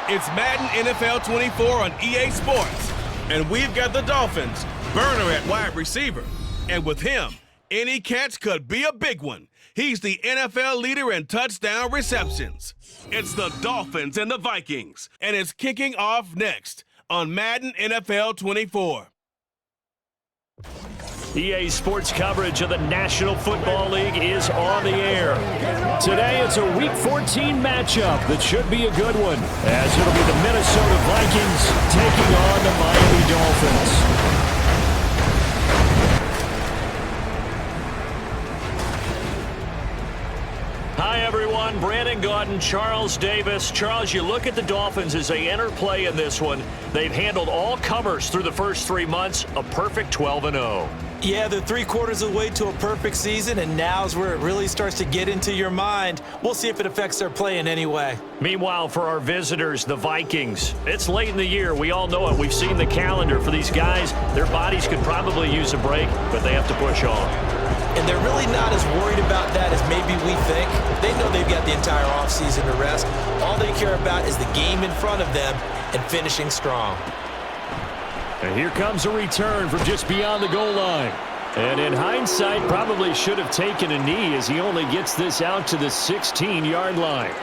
It's Madden NFL 24 on EA Sports. And we've got the Dolphins, Burner at wide receiver. And with him, any catch could be a big one. He's the NFL leader in touchdown receptions. It's the Dolphins and the Vikings, and it's kicking off next on Madden NFL 24. EA Sports coverage of the National Football League is on the air. Today it's a Week 14 matchup that should be a good one, as it'll be the Minnesota Vikings taking on the Miami Dolphins. Hi, everyone. Brandon Gaudin, Charles Davis. Charles, you look at the Dolphins as they enter play in this one. They've handled all comers through the first 3 months, a perfect 12-0. Yeah, they're 3/4 of the way to a perfect season, and now's where it really starts to get into your mind. We'll see if it affects their play in any way. Meanwhile, for our visitors, the Vikings, it's late in the year. We all know it. We've seen the calendar for these guys. Their bodies could probably use a break, but they have to push on. And they're really not as worried about that as maybe we think. They know they've got the entire offseason to rest. All they care about is the game in front of them and finishing strong. And here comes a return from just beyond the goal line. And in hindsight, probably should have taken a knee as he only gets this out to the 16-yard line.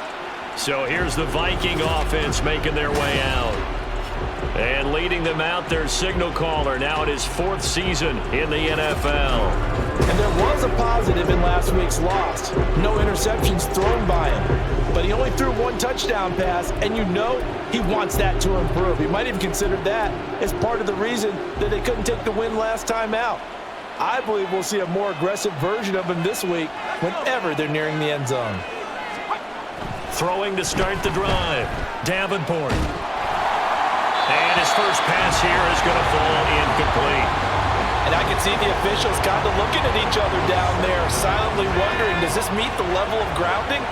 So here's the Viking offense making their way out. And leading them out, their signal caller, now in his 4th season in the NFL. And there was a positive in last week's loss. No interceptions thrown by him. But he only threw 1 touchdown pass, and you know he wants that to improve. He might even consider that as part of the reason that they couldn't take the win last time out. I believe we'll see a more aggressive version of him this week whenever they're nearing the end zone. Throwing to start the drive, Davenport. And his first pass here is going to fall incomplete. And I can see the officials kind of looking at each other down there, silently wondering, does this meet the level of grounding?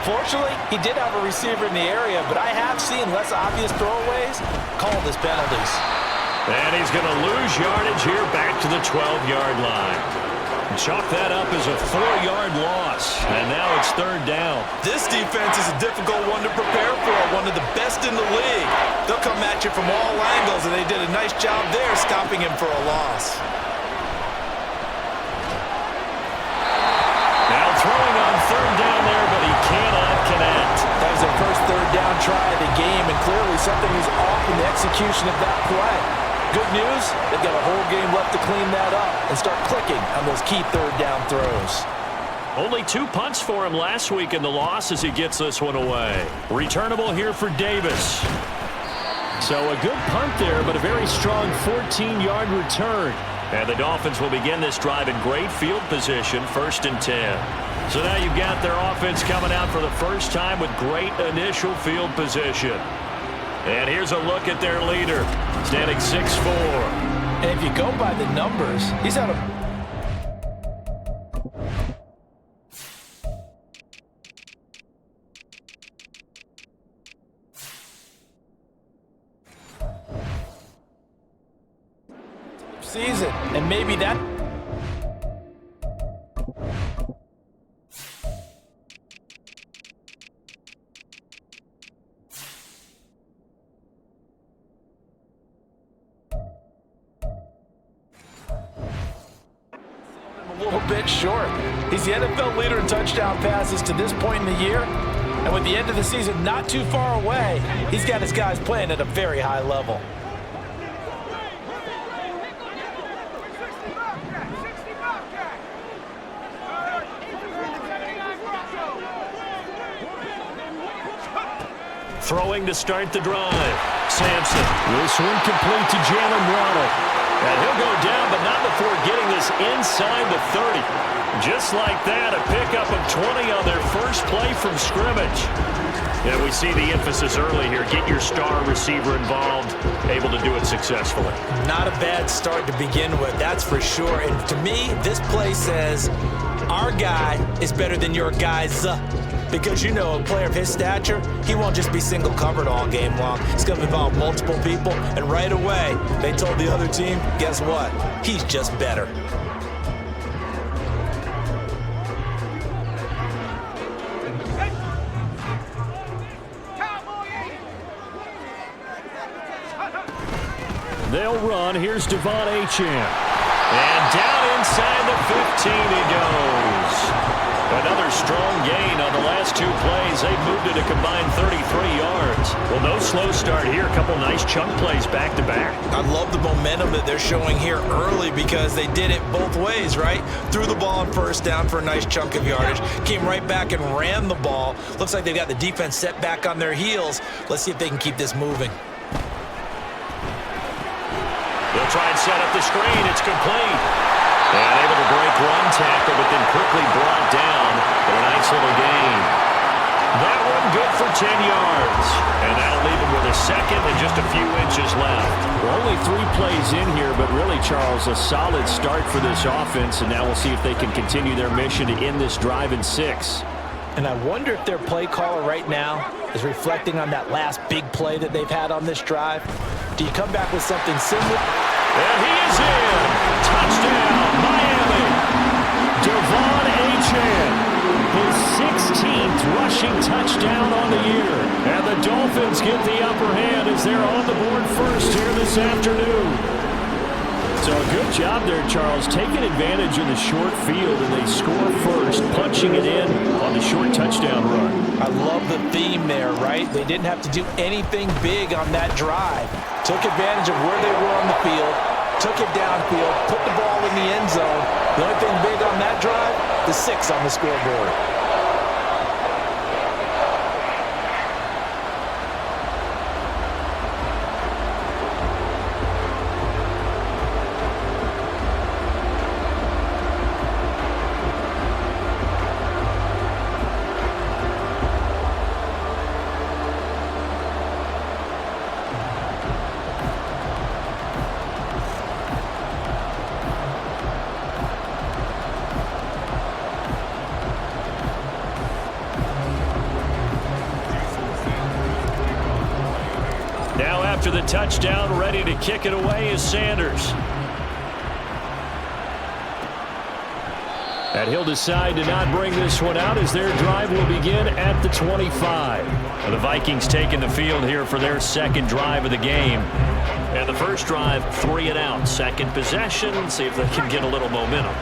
Fortunately, he did have a receiver in the area, but I have seen less obvious throwaways called as penalties. And he's going to lose yardage here back to the 12-yard line. Chalk that up as a 4-yard loss, and now it's 3rd down. This defense is a difficult one to prepare for, one of the best in the league. They'll come at you from all angles, and they did a nice job there stopping him for a loss. Now throwing on 3rd down there, but he cannot connect. That was their first 3rd down try of the game, and clearly something is off in the execution of that play. Good news, they've got a whole game left to clean that up and start clicking on those key 3rd down throws. Only 2 punts for him last week in the loss as he gets this one away. Returnable here for Davis. So a good punt there, but a very strong 14-yard return. And the Dolphins will begin this drive in great field position, 1st and 10. So now you've got their offense coming out for the first time with great initial field position. And here's a look at their leader, standing 6'4". And if you go by the numbers, he's out of... season, and maybe that... a little bit short. He's the NFL leader in touchdown passes to this point in the year, and with the end of the season not too far away, he's got his guys playing at a very high level. Throwing to start the drive. Sampson. This one complete to Jalen Waddle. And he'll go down, but not before getting this inside the 30. Just like that, a pickup of 20 on their first play from scrimmage. Yeah, we see the emphasis early here. Get your star receiver involved, able to do it successfully. Not a bad start to begin with, that's for sure. And to me, this play says, our guy is better than your guy's. Because, you know, a player of his stature, he won't just be single covered all game long. He's going to involve multiple people, and right away, they told the other team, guess what? He's just better. They'll run. Here's Devon Achane. And down inside the 15 he goes. Another strong gain on the last two plays. They've moved it a combined 33 yards. Well, no slow start here. A couple nice chunk plays back-to-back. I love the momentum that they're showing here early because they did it both ways, right? Threw the ball on first down for a nice chunk of yardage. Came right back and ran the ball. Looks like they've got the defense set back on their heels. Let's see if they can keep this moving. They'll try and set up the screen. It's complete. And able to break one tackle, but then quickly brought down for a nice little gain. That one good for 10 yards. And that'll leave him with a second and just a few inches left. We're only 3 plays in here, but really, Charles, a solid start for this offense. And now we'll see if they can continue their mission to end this drive in 6. And I wonder if their play caller right now is reflecting on that last big play that they've had on this drive. Do you come back with something similar? And he is in. Touchdown, Miami. Devon Achane, his 16th rushing touchdown on the year. And the Dolphins get the upper hand as they're on the board first here this afternoon. So a good job there, Charles, taking advantage of the short field, and they score first, punching it in on the short touchdown run. I love the theme there, right? They didn't have to do anything big on that drive. Took advantage of where they were on the field, took it downfield, put the ball in the end zone. The only thing big on that drive, the 6 on the scoreboard. Now after the touchdown, ready to kick it away is Sanders. And he'll decide to not bring this one out as their drive will begin at the 25. And the Vikings taking the field here for their second drive of the game. And the first drive, 3 and out. Second possession, see if they can get a little momentum.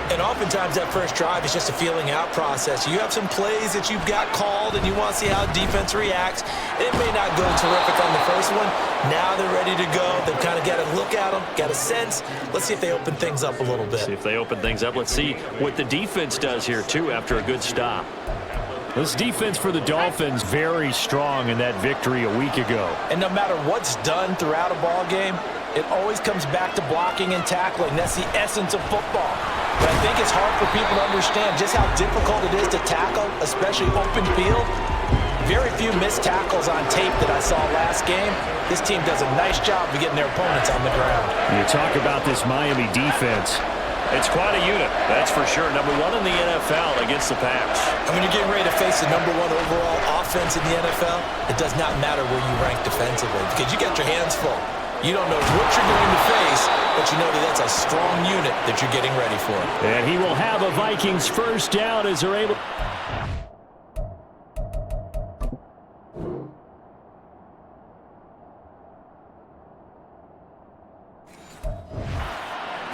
And oftentimes that first drive is just a feeling out process. You have some plays that you've got called and you want to see how defense reacts. It may not go terrific on the first one. Now they're ready to go. They've kind of got to look at them, got a sense. Let's see if they open things up a little bit. See if they open things up. Let's see what the defense does here, too, after a good stop. This defense for the Dolphins very strong in that victory a week ago. And no matter what's done throughout a ball game, it always comes back to blocking and tackling. That's the essence of football. But I think it's hard for people to understand just how difficult it is to tackle, especially open field. Very few missed tackles on tape that I saw last game. This team does a nice job of getting their opponents on the ground. You talk about this Miami defense. It's quite a unit, that's for sure. Number 1 in the NFL against the pass. And when you're getting ready to face the number 1 overall offense in the NFL, it does not matter where you rank defensively because you got your hands full. You don't know what you're going to face, but you know that that's a strong unit that you're getting ready for. And he will have a Vikings first down as they're able.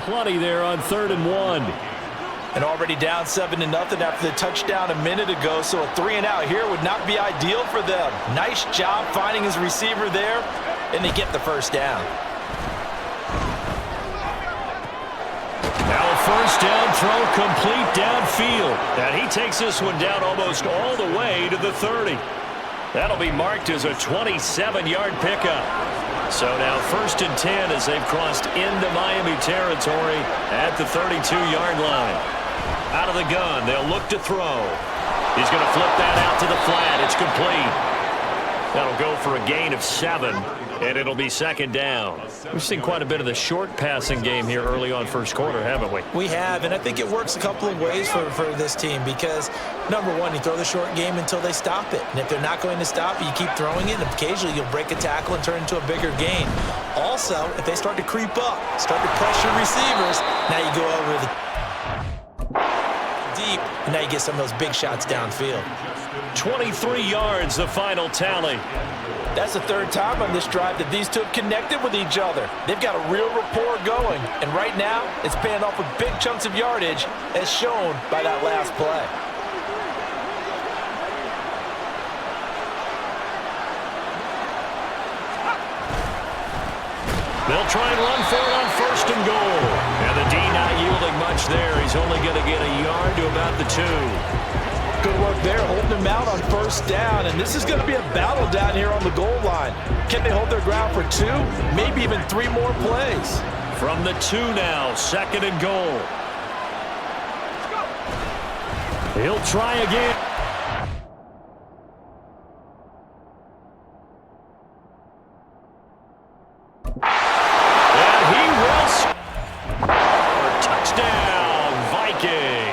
Plenty there on 3rd and 1. And already down 7-0 after the touchdown a minute ago, so a 3 and out here would not be ideal for them. Nice job finding his receiver there, and they get the first down. Now a first down throw complete downfield. And he takes this one down almost all the way to the 30. That'll be marked as a 27-yard pickup. So now 1st and 10 as they've crossed into Miami territory at the 32-yard line. Out of the gun, they'll look to throw. He's going to flip that out to the flat. It's complete. That'll go for a gain of 7, and it'll be 2nd down. We've seen quite a bit of the short passing game here early on first quarter, haven't we? We have, and I think it works a couple of ways for this team because, number 1, you throw the short game until they stop it. And if they're not going to stop it, you keep throwing it, and occasionally you'll break a tackle and turn it into a bigger gain. Also, if they start to creep up, start to pressure receivers, now you go over the deep, and now you get some of those big shots downfield. 23 yards, the final tally. That's the third time on this drive that these two have connected with each other. They've got a real rapport going, and right now it's paying off with big chunks of yardage, as shown by that last play. They'll try and run for it on 1st and goal. And the D not yielding much there. He's only going to get a yard to about the 2. Good work there, holding them out on 1st down, and this is going to be a battle down here on the goal line. Can they hold their ground for 2, maybe even 3 more plays? From the 2 now, 2nd and goal. He'll try again. And he will score. Touchdown, Viking.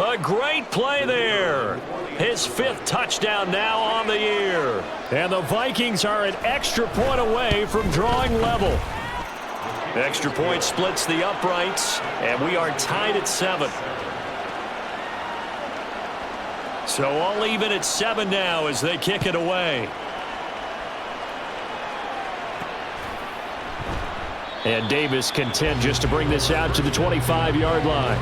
A great play there. His 5th touchdown now on the year. And the Vikings are an extra point away from drawing level. Extra point splits the uprights, and we are tied at 7. So all even at 7 now as they kick it away. And Davis content just to bring this out to the 25-yard line.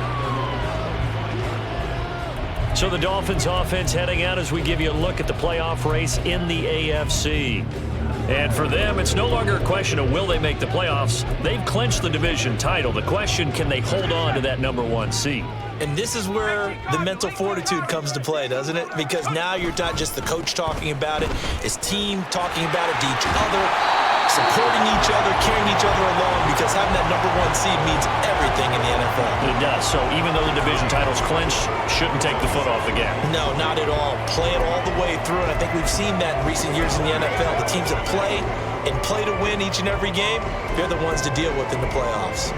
So the Dolphins offense heading out as we give you a look at the playoff race in the AFC. And for them, it's no longer a question of will they make the playoffs. They've clinched the division title. The question, can they hold on to that #1 seed? And this is where the mental fortitude comes to play, doesn't it? Because now you're not just the coach talking about it, it's team talking about it to each other, supporting each other, carrying each other along, because having that #1 seed means everything in the NFL. It does. So even though the division title's clinched, shouldn't take the foot off the gas. No, not at all. Play it all the way through, and I think we've seen that in recent years in the NFL. The teams that play and play to win each and every game, they're the ones to deal with in the playoffs.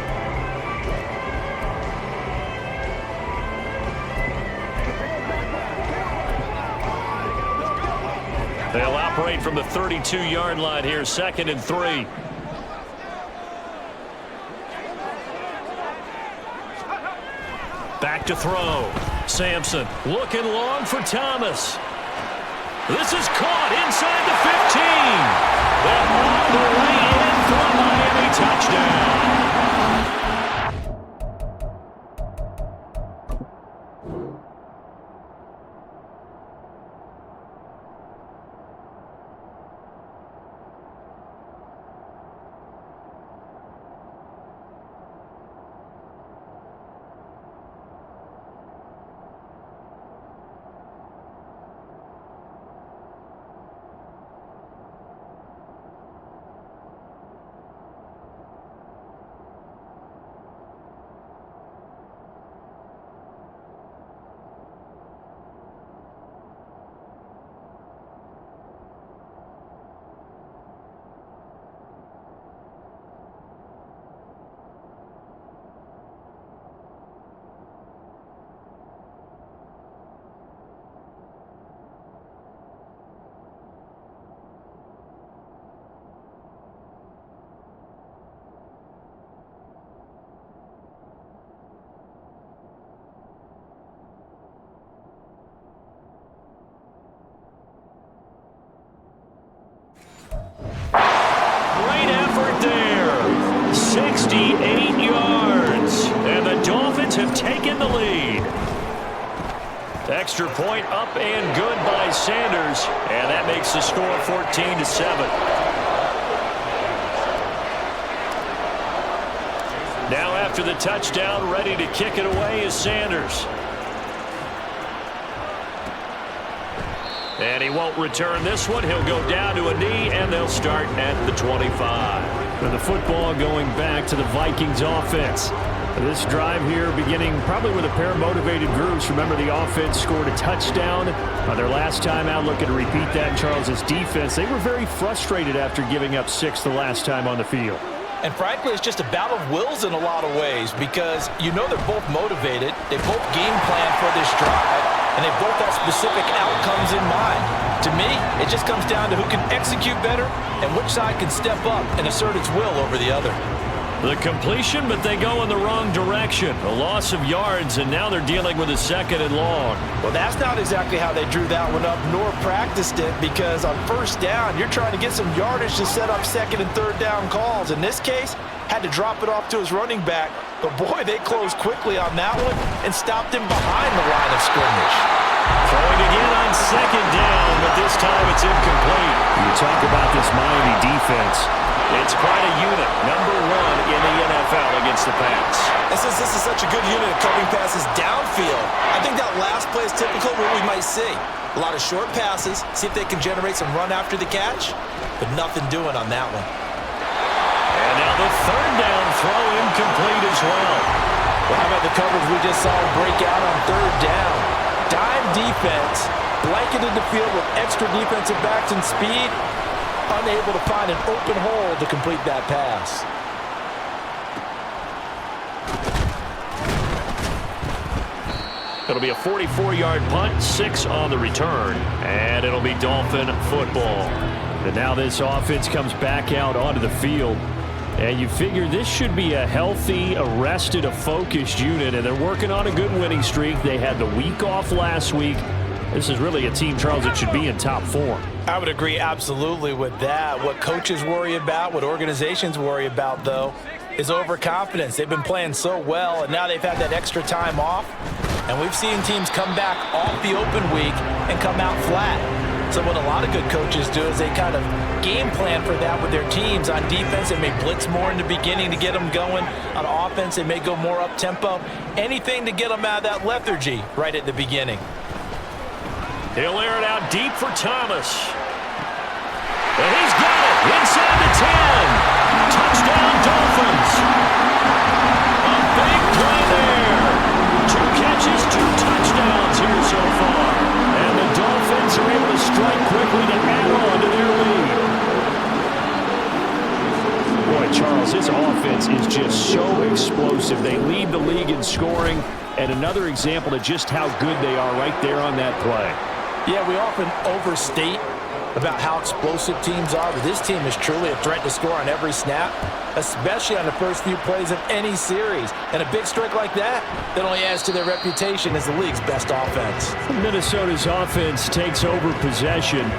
They'll operate from the 32-yard line here, 2nd and 3. Back to throw. Sampson looking long for Thomas. This is caught inside the 15. And all the way in for a Miami touchdown. Great effort there. 68 yards. And the Dolphins have taken the lead. Extra point up and good by Sanders. And that makes the score 14-7. Now after the touchdown, ready to kick it away is Sanders. And he won't return this one. He'll go down to a knee, and they'll start at the 25. And the football going back to the Vikings offense. This drive here beginning probably with a pair of motivated groups. Remember, the offense scored a touchdown on their last time out. Looking to repeat that in Charles' defense. They were very frustrated after giving up 6 the last time on the field. And frankly, it's just a battle of wills in a lot of ways because you know they're both motivated. They both game plan for this drive, and they both have specific outcomes in mind. To me, it just comes down to who can execute better and which side can step up and assert its will over the other. The completion, but they go in the wrong direction. A loss of yards, and now they're dealing with a 2nd and long. Well, that's not exactly how they drew that one up nor practiced it, because on 1st down, you're trying to get some yardage to set up 2nd and 3rd down calls. In this case, had to drop it off to his running back. But, boy, they closed quickly on that one and stopped him behind the line of scrimmage. Throwing again on 2nd down, but this time it's incomplete. You talk about this Miami defense. It's quite a unit, number 1 in the NFL against the pass. And since this is such a good unit of covering passes downfield, I think that last play is typical of what we might see. A lot of short passes, see if they can generate some run after the catch, but nothing doing on that one. And now the 3rd down throw incomplete as well. Well, how about the coverage we just saw break out on 3rd down? Dime defense, blanketed the field with extra defensive backs and speed, unable to find an open hole to complete that pass. It'll be a 44-yard punt, 6 on the return, and it'll be Dolphin football. And now this offense comes back out onto the field, and you figure this should be a healthy, arrested, a focused unit, and they're working on a good winning streak. They had the week off last week. This is really a team, Charles, that should be in top form. I would agree absolutely with that. What coaches worry about, what organizations worry about, though, is overconfidence. They've been playing so well, and now they've had that extra time off. And we've seen teams come back off the open week and come out flat. So what a lot of good coaches do is they kind of game plan for that with their teams. On defense, they may blitz more in the beginning to get them going. On offense, they may go more up-tempo. Anything to get them out of that lethargy right at the beginning. He'll air it out deep for Thomas. And he's got it inside the 10. Touchdown, Dolphins. A big play there. 2 catches, 2 touchdowns here so far. And the Dolphins are able to strike quickly to add on to their lead. Boy, Charles, this offense is just so explosive. They lead the league in scoring, and another example of just how good they are right there on that play. Yeah, we often overstate about how explosive teams are, but this team is truly a threat to score on every snap, especially on the first few plays of any series. And a big strike like that only adds to their reputation as the league's best offense. Minnesota's offense takes over possession.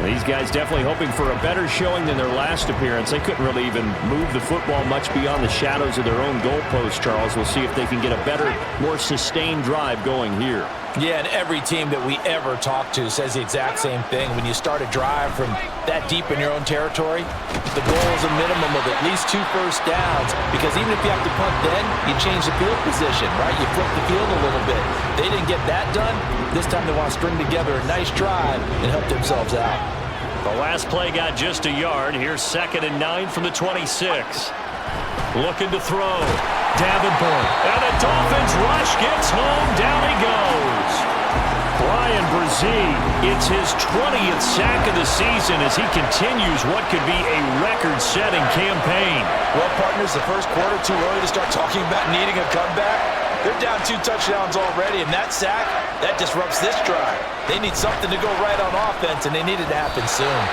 These guys definitely hoping for a better showing than their last appearance. They couldn't really even move the football much beyond the shadows of their own goalpost, Charles. We'll see if they can get a better, more sustained drive going here. Yeah, and every team that we ever talk to says the exact same thing. When you start a drive from that deep in your own territory, the goal is a minimum of at least 2 first downs, because even if you have to punt then, you change the field position, right? You flip the field a little bit. They didn't get that done. This time they want to string together a nice drive and help themselves out. The last play got just a yard. Here's 2nd and 9 from the 26. Looking to throw. Davenport. And the Dolphins rush gets home. Down he goes. Brian Brzee, it's his 20th sack of the season as he continues what could be a record-setting campaign. Well, partners, the first quarter too early to start talking about needing a comeback. They're down 2 touchdowns already, and that sack, that disrupts this drive. They need something to go right on offense, and they need it to happen soon.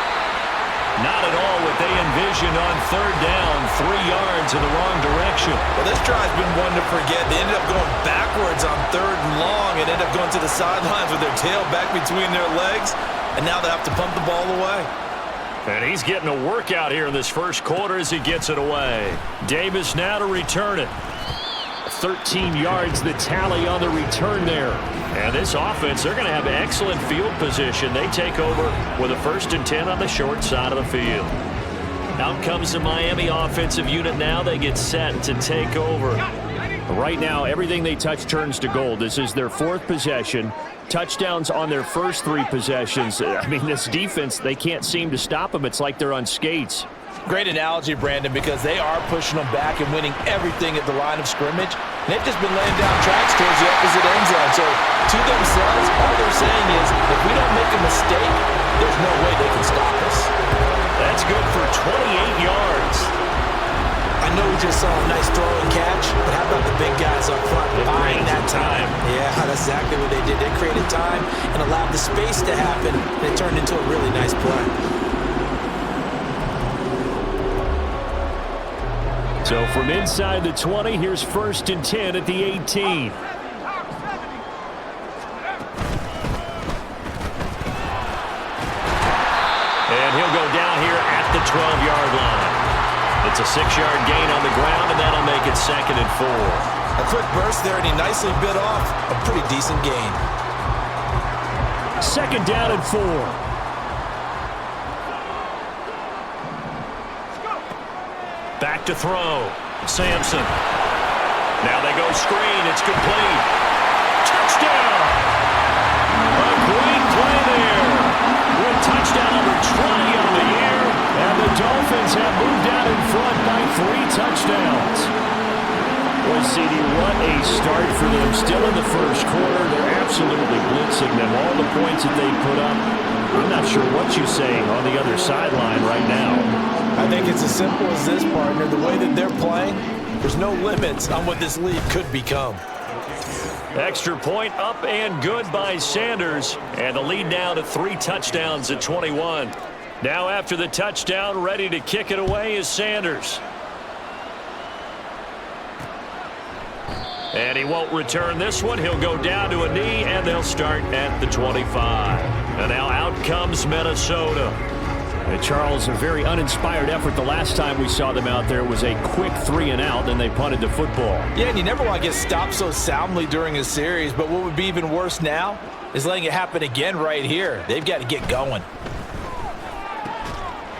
Not at all what they envisioned on 3rd down, 3 yards in the wrong direction. Well, this drive's been one to forget. They ended up going backwards on 3rd and long and ended up going to the sidelines with their tail back between their legs, and now they have to pump the ball away. And he's getting a workout here in this first quarter as he gets it away. Davis now to return it. 13 yards the tally on the return there. And this offense, they're going to have excellent field position. They take over with a 1st and 10 on the short side of the field. Out comes the Miami offensive unit now. They get set to take over. Right now, everything they touch turns to gold. This is their 4th possession. Touchdowns on their first 3 possessions. I mean, this defense, they can't seem to stop them. It's like they're on skates. Great analogy, Brandon, because they are pushing them back and winning everything at the line of scrimmage. And they've just been laying down tracks towards the opposite end zone. So to themselves, all they're saying is, if we don't make a mistake, there's no way they can stop us. That's good for 28 yards. I know we just saw a nice throw and catch, but how about the big guys up front buying that time? Yeah, that's exactly what they did. They created time and allowed the space to happen, and it turned into a really nice play. So from inside the 20, here's 1st and 10 at the 18. And he'll go down here at the 12-yard line. It's a 6-yard gain on the ground, and that'll make it 2nd and 4. A quick burst there, and he nicely bit off a pretty decent gain. 2nd down and 4. Back to throw. Sampson. Now they go screen. It's complete. Touchdown! A great play there. With touchdown number 20 on the year. And the Dolphins have moved out in front by 3 touchdowns. Well, CD, what a start for them. Still in the first quarter. They're absolutely blitzing them. All the points that they put up. I'm not sure what you say on the other sideline right now. I think it's as simple as this, partner. The way that they're playing, there's no limits on what this league could become. Extra point up and good by Sanders. And the lead now to 3 touchdowns at 21. Now after the touchdown, ready to kick it away is Sanders. And he won't return this one. He'll go down to a knee, and they'll start at the 25. And now out comes Minnesota. And Charles, a very uninspired effort the last time we saw them out there. Was a quick 3 and out, and they punted the football. Yeah, and you never want to get stopped so soundly during a series, but what would be even worse now is letting it happen again right here. They've got to get going.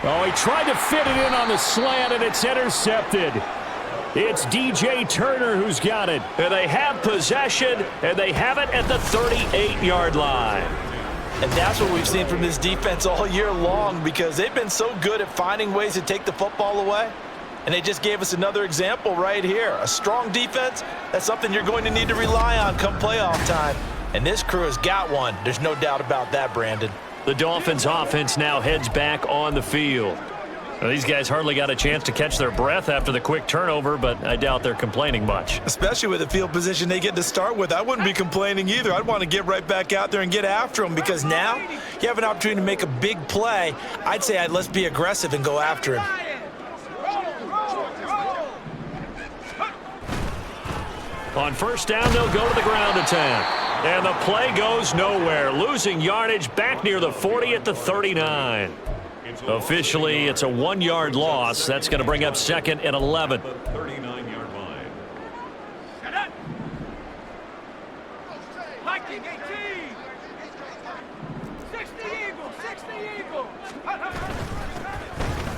Oh, he tried to fit it in on the slant, and it's intercepted. It's DJ Turner who's got it. And they have possession, and they have it at the 38-yard line. And that's what we've seen from this defense all year long, because they've been so good at finding ways to take the football away. And they just gave us another example right here. A strong defense, that's something you're going to need to rely on come playoff time. And this crew has got one. There's no doubt about that, Brandon. The Dolphins offense now heads back on the field. Now, these guys hardly got a chance to catch their breath after the quick turnover, but I doubt they're complaining much. Especially with the field position they get to start with. I wouldn't be complaining either. I'd want to get right back out there and get after them, because now you have an opportunity to make a big play. I'd say let's be aggressive and go after him. On 1st down, they'll go to the ground attack. And the play goes nowhere. Losing yardage back near the 40 at the 39. Officially, it's a 1-yard loss. That's going to bring up 2nd and 11. 39-yard line. Viking 18. 60 Eagles. 60 Eagles.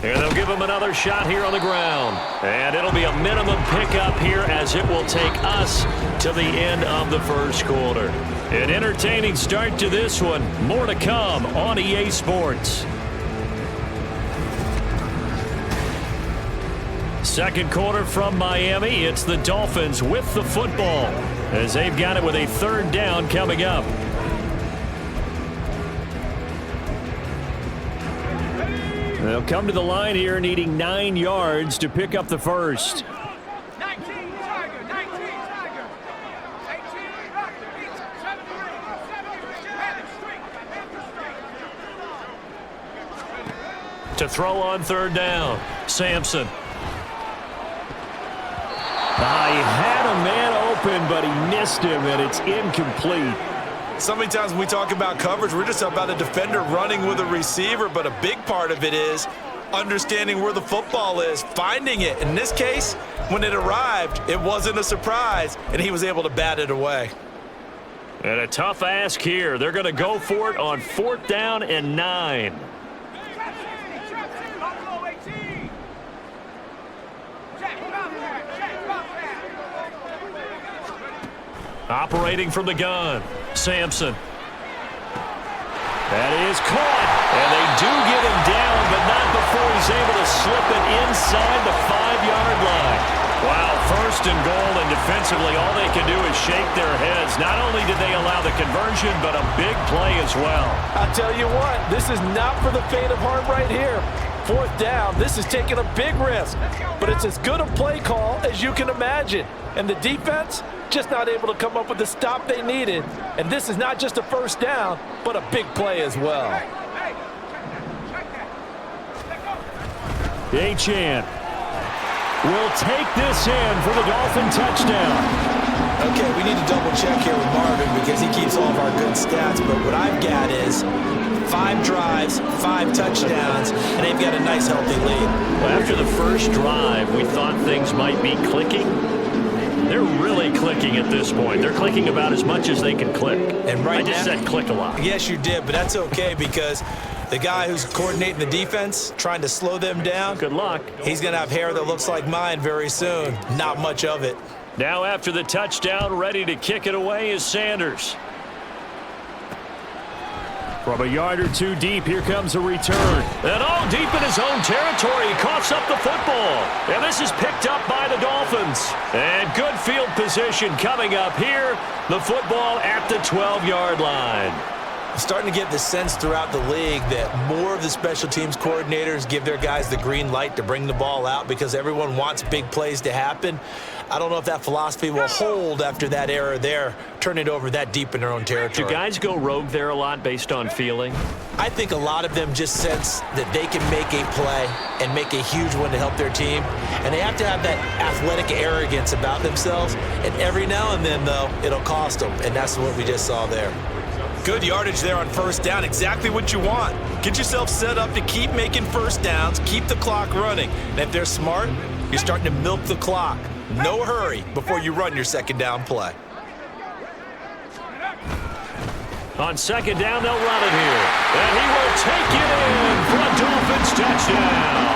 And they'll give him another shot here on the ground. And it'll be a minimum pickup here, as it will take us to the end of the first quarter. An entertaining start to this one. More to come on EA Sports. Second quarter from Miami. It's the Dolphins with the football, as they've got it with a 3rd down coming up. They'll come to the line here needing 9 yards to pick up the first. 19 Tiger. 19 Tiger. 18 Rocker. 70. To throw on 3rd down. Sampson. He had a man open, but he missed him, and it's incomplete. So many times when we talk about coverage, we're just about a defender running with a receiver, but a big part of it is understanding where the football is, finding it. In this case, when it arrived, it wasn't a surprise, and he was able to bat it away. And a tough ask here. They're going to go for it on 4th down and 9. Operating from the gun, Sampson. That is caught, and they do get him down but not before he's able to slip it inside the 5-yard line. Wow, first and goal, and defensively all they can do is shake their heads. Not only did they allow the conversion, but a big play as well. I'll tell you what, this is not for the faint of heart right here. 4th down, this is taking a big risk, but it's as good a play call as you can imagine. And the defense just not able to come up with the stop they needed. And this is not just a first down, but a big play as well. Achane will take this in for the Dolphin touchdown. Okay, we need to double check here with Marvin because he keeps all of our good stats, but what I've got is 5 drives, 5 touchdowns, and they've got a nice healthy lead. Well, after the first drive, we thought things might be clicking. They're really clicking at this point. They're clicking about as much as they can click. And right I just said click a lot. Yes, you did, but that's okay because the guy who's coordinating the defense, trying to slow them down, Good luck. he's going to have hair that looks like mine very soon. Not much of it. Now after the touchdown, ready to kick it away is Sanders. From a yard or 2 deep, here comes a return. And all deep in his own territory, he coughs up the football. And this is picked up by the Dolphins. And good field position coming up here. The football at the 12-yard line. Starting to get the sense throughout the league that more of the special teams coordinators give their guys the green light to bring the ball out because everyone wants big plays to happen. I don't know if that philosophy will hold after that error there, turn it over that deep in their own territory. Do guys go rogue there a lot based on feeling? I think a lot of them just sense that they can make a play and make a huge one to help their team. And they have to have that athletic arrogance about themselves. And every now and then, though, it'll cost them. And that's what we just saw there. Good yardage there on 1st down. Exactly what you want. Get yourself set up to keep making 1st downs, keep the clock running. And if they're smart, you're starting to milk the clock. No hurry before you run your 2nd down play. On 2nd down, they'll run it here. And he will take it in for a Dolphins touchdown.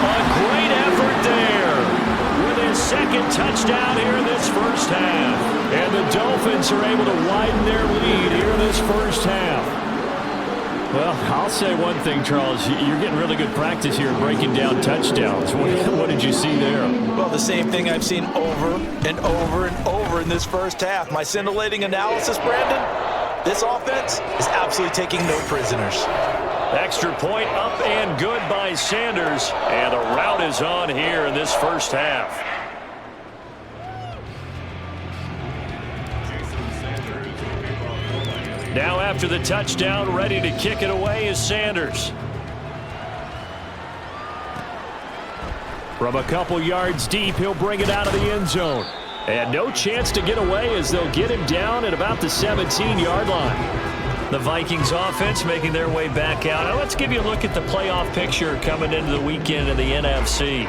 A great effort there with his 2nd touchdown here in this first half. And the Dolphins are able to widen their lead here in this first half. Well, I'll say one thing, Charles. You're getting really good practice here breaking down touchdowns. What did you see there? Well, the same thing I've seen over and over and over in this first half. My scintillating analysis, Brandon, this offense is absolutely taking no prisoners. Extra point up and good by Sanders. And the route is on here in this first half. Now after the touchdown, ready to kick it away is Sanders. From a couple yards deep, he'll bring it out of the end zone. And no chance to get away as they'll get him down at about the 17-yard line. The Vikings offense making their way back out. Now let's give you a look at the playoff picture coming into the weekend in the NFC.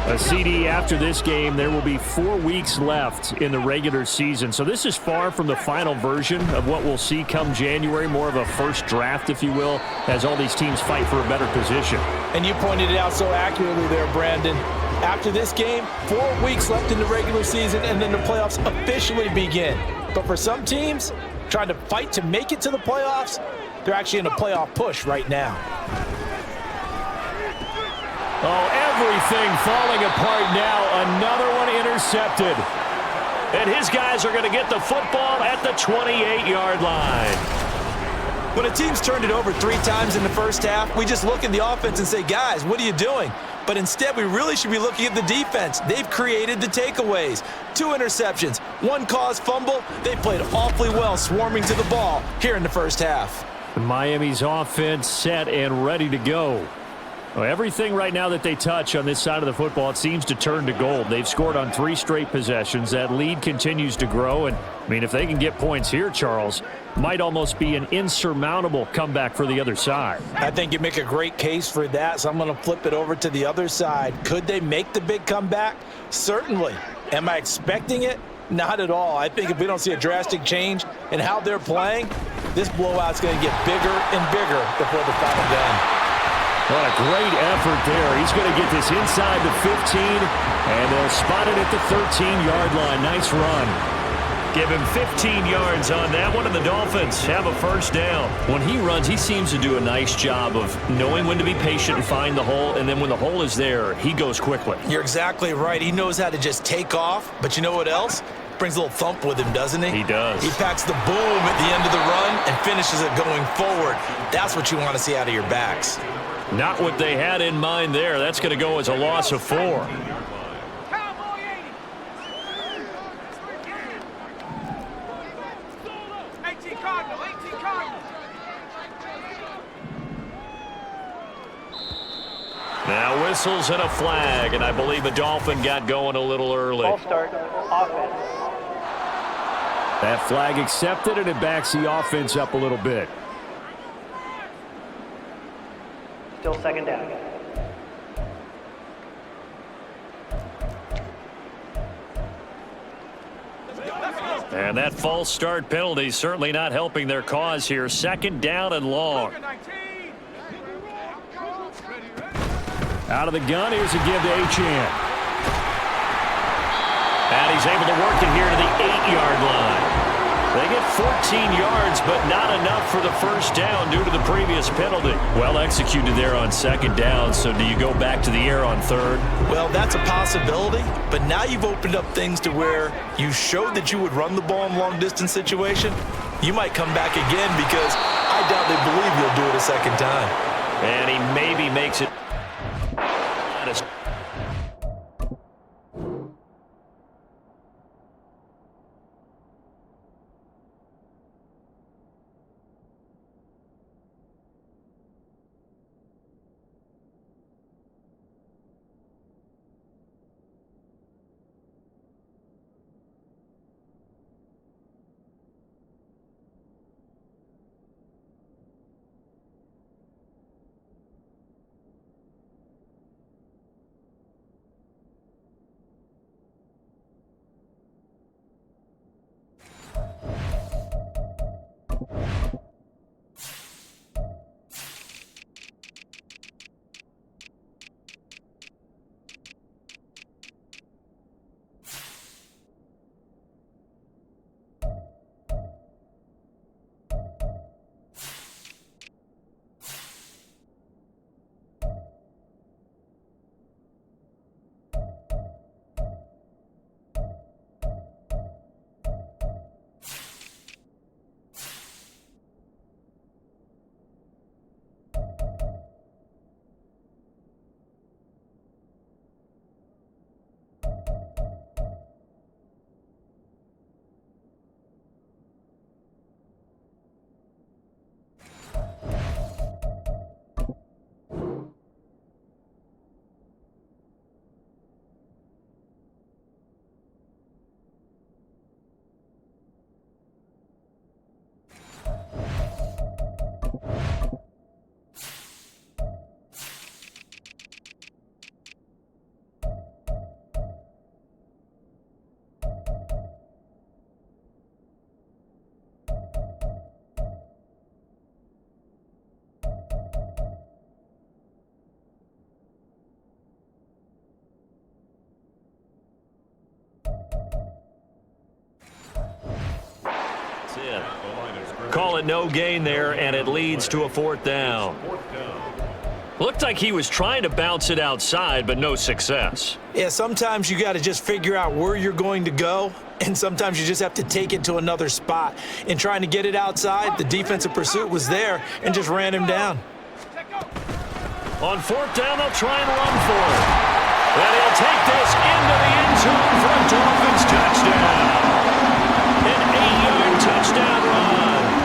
A CD after this game, there will be 4 weeks left in the regular season. So this is far from the final version of what we'll see come January, more of a first draft, if you will, as all these teams fight for a better position. And you pointed it out so accurately there, Brandon. After this game, 4 weeks left in the regular season, and then the playoffs officially begin. But for some teams, trying to fight to make it to the playoffs, they're actually in a playoff push right now. Oh, everything falling apart now. Another one intercepted. And his guys are going to get the football at the 28-yard line. When a team's turned it over 3 times in the first half, we just look at the offense and say, guys, what are you doing? But instead, we really should be looking at the defense. They've created the takeaways. 2 interceptions, 1 caused fumble. They played awfully well swarming to the ball here in the first half. Miami's offense set and ready to go. Well, everything right now that they touch on this side of the football, it seems to turn to gold. They've scored on 3 straight possessions. That lead continues to grow. And, I mean, if they can get points here, Charles, might almost be an insurmountable comeback for the other side. I think you make a great case for that, so I'm going to flip it over to the other side. Could they make the big comeback? Certainly. Am I expecting it? Not at all. I think if we don't see a drastic change in how they're playing, this blowout's going to get bigger and bigger before the final gun. What a great effort there. He's going to get this inside the 15, and they'll spot it at the 13-yard line. Nice run. Give him 15 yards on that one, and the Dolphins have a first down. When he runs, he seems to do a nice job of knowing when to be patient and find the hole, and then when the hole is there, he goes quickly. You're exactly right. He knows how to just take off, but you know what else? Brings a little thump with him, doesn't he? He does. He packs the boom at the end of the run and finishes it going forward. That's what you want to see out of your backs. Not what they had in mind there. That's going to go as a loss of 4. Cowboy 80. 18 Cardinal, 18 Cardinal. Now whistles and a flag, and I believe a Dolphin got going a little early. Ball start, offense. That flag accepted, and it backs the offense up a little bit. Still second down. And that false start penalty certainly not helping their cause here. Second down and long. 19. Out of the gun, here's a give to Achane. And he's able to work it here to the 8-yard line. They get 14 yards, but not enough for the first down due to the previous penalty. Well executed there on second down, so do you go back to the air on third? Well, that's a possibility, but now you've opened up things to where you showed that you would run the ball in long-distance situation. You might come back again because I doubt they believe you'll do it a second time. And he maybe makes it. Call it no gain there, and it leads to a fourth down. Looked like he was trying to bounce it outside, but no success. Yeah, sometimes you got to just figure out where you're going to go, and sometimes you just have to take it to another spot. In trying to get it outside, the defensive pursuit was there and just ran him down. On fourth down, they'll try and run for it. And he'll take this into the end zone for a Dolphins touchdown. An 8-yard touchdown run.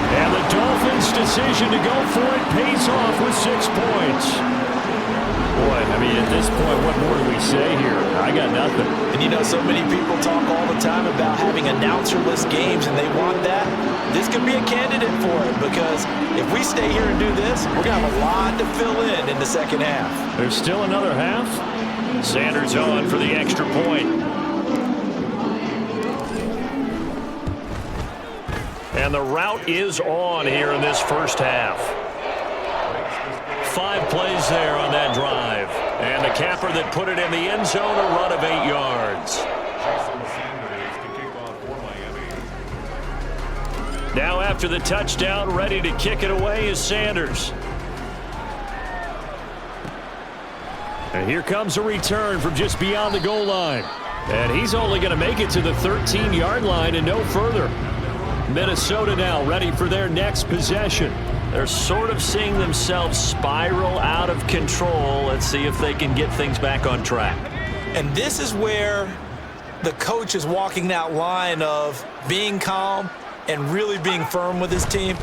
And the Dolphins' decision to go for it pays off with 6 points. Boy, I mean, at this point, what more do we say here? I got nothing. And you know, so many people talk all the time about having announcer-less games, and they want that. This could be a candidate for it, because if we stay here and do this, we're going to have a lot to fill in the second half. There's still another half? Sanders on for the extra point. And the route is on here in this first half. 5 plays there on that drive. And the capper that put it in the end zone, a run of 8 yards. Now after the touchdown, ready to kick it away is Sanders. And here comes a return from just beyond the goal line. And he's only going to make it to the 13-yard line and no further. Minnesota now ready for their next possession. They're sort of seeing themselves spiral out of control. Let's see if they can get things back on track. And this is where the coach is walking that line of being calm and really being firm with his team.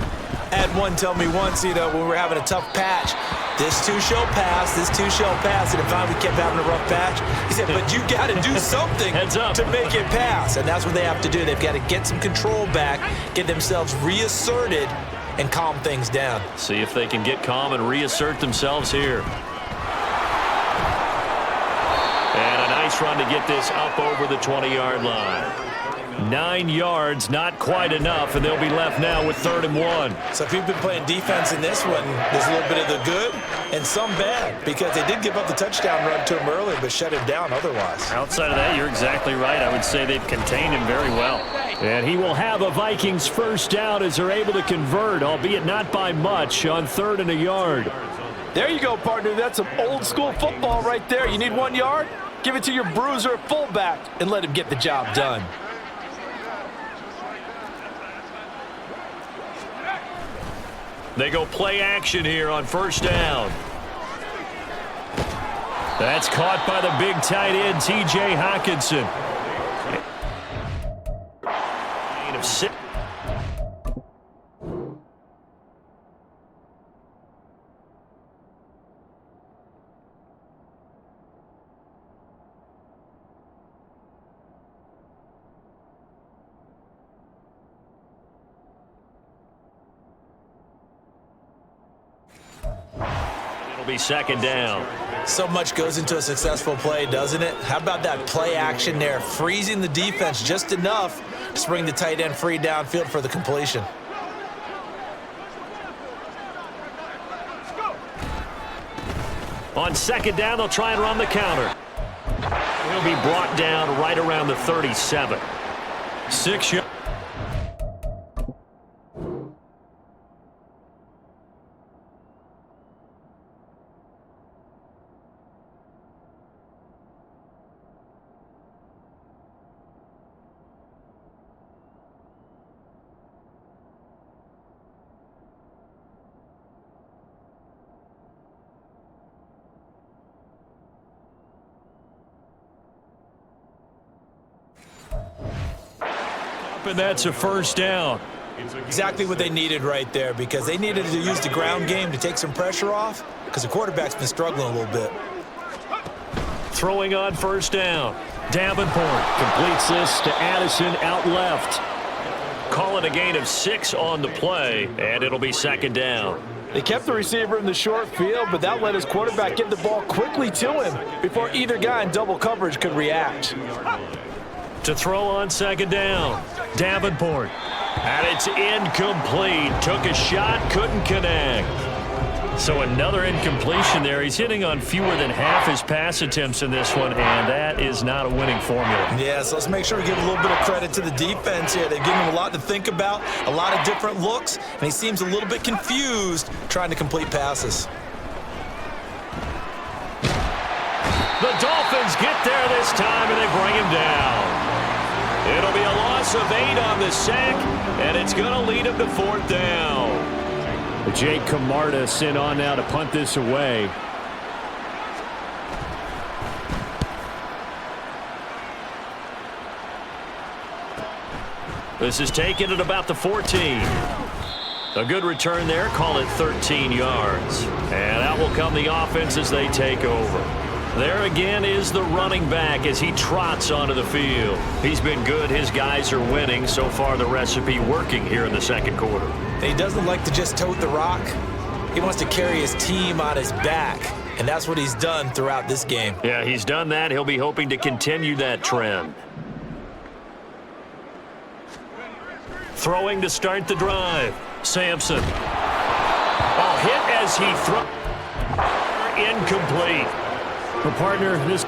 I had one tell me once, when we were having a tough patch, this too shall pass, this too shall pass, and finally we kept having a rough patch. He said, but you got to do something to make it pass, and that's what they have to do. They've got to get some control back, get themselves reasserted, and calm things down. See if they can get calm and reassert themselves here. And a nice run to get this up over the 20-yard line. 9 yards, not quite enough, and they'll be left now with 3rd and 1. So if you've been playing defense in this one, there's a little bit of the good and some bad, because they did give up the touchdown run to him earlier, but shut him down otherwise. Outside of that, you're exactly right. I would say they've contained him very well. And he will have a Vikings first down as they're able to convert, albeit not by much, on 3rd and a yard. There you go, partner. That's some old-school football right there. You need 1 yard? Give it to your bruiser fullback and let him get the job done. They go play action here on 1st down. That's caught by the big tight end, T.J. Hockenson. Gain of 6. Be 2nd down. So much goes into a successful play, doesn't it? How about that play action there, freezing the defense just enough to bring the tight end free downfield for the completion. On 2nd down, they'll try and run the counter. He'll be brought down right around the 37. 6 yards. And that's a 1st down. Exactly what they needed right there, because they needed to use the ground game to take some pressure off, because the quarterback's been struggling a little bit. Throwing on 1st down. Davenport completes this to Addison out left. Call it a gain of 6 on the play, and it'll be 2nd down. They kept the receiver in the short field, but that let his quarterback get the ball quickly to him before either guy in double coverage could react. To throw on 2nd down. Davenport. And it's incomplete. Took a shot, couldn't connect. So another incompletion there. He's hitting on fewer than half his pass attempts in this one, and that is not a winning formula. Yeah, so let's make sure we give a little bit of credit to the defense here. They've given him a lot to think about, a lot of different looks, and he seems a little bit confused trying to complete passes. The Dolphins get there this time, and they bring him down. It'll be a loss of 8 on the sack, and it's going to lead him to 4th down. Jake Camarda sent on now to punt this away. This is taken at about the 14. A good return there, call it 13 yards. And out will come the offense as they take over. There again is the running back as he trots onto the field. He's been good. His guys are winning. So far, the recipe working here in the 2nd quarter. He doesn't like to just tote the rock. He wants to carry his team on his back, and that's what he's done throughout this game. Yeah, he's done that. He'll be hoping to continue that trend. Throwing to start the drive. Sampson. A hit as he throws. Incomplete. The partner, this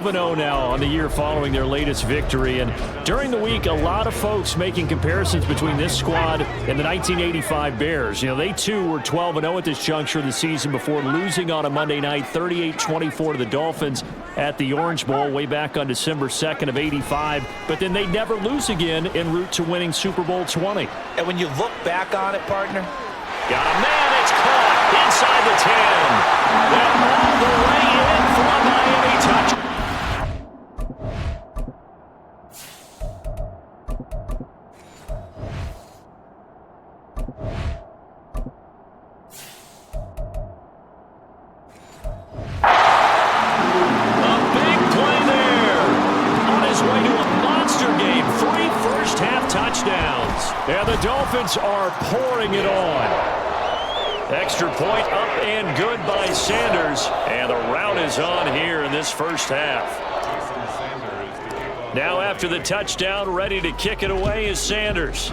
12-0 now on the year following their latest victory. And during the week, a lot of folks making comparisons between this squad and the 1985 Bears. You know, they too were 12-0 at this juncture of the season before losing on a Monday night 38-24 to the Dolphins at the Orange Bowl way back on December 2nd of 85. But then they never lose again en route to winning Super Bowl 20. And when you look back on it, partner, got a man, it's caught inside the 10. And all the way in for a Miami touch. A big play there. On his way to a monster game. 3 first-half touchdowns. And the Dolphins are pouring it on. Extra point up and good by Sanders. And the rout is on here in this first half. Now after the touchdown, ready to kick it away is Sanders.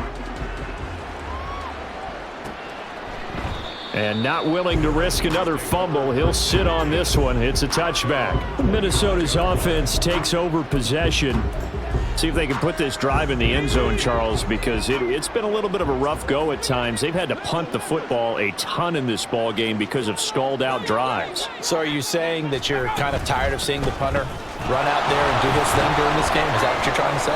And not willing to risk another fumble. He'll sit on this one. It's a touchback. Minnesota's offense takes over possession. See if they can put this drive in the end zone, Charles, because it's been a little bit of a rough go at times. They've had to punt the football a ton in this ball game because of stalled-out drives. so are you saying that you're kind of tired of seeing the punter run out there and do his thing during this game? Is that what you're trying to say?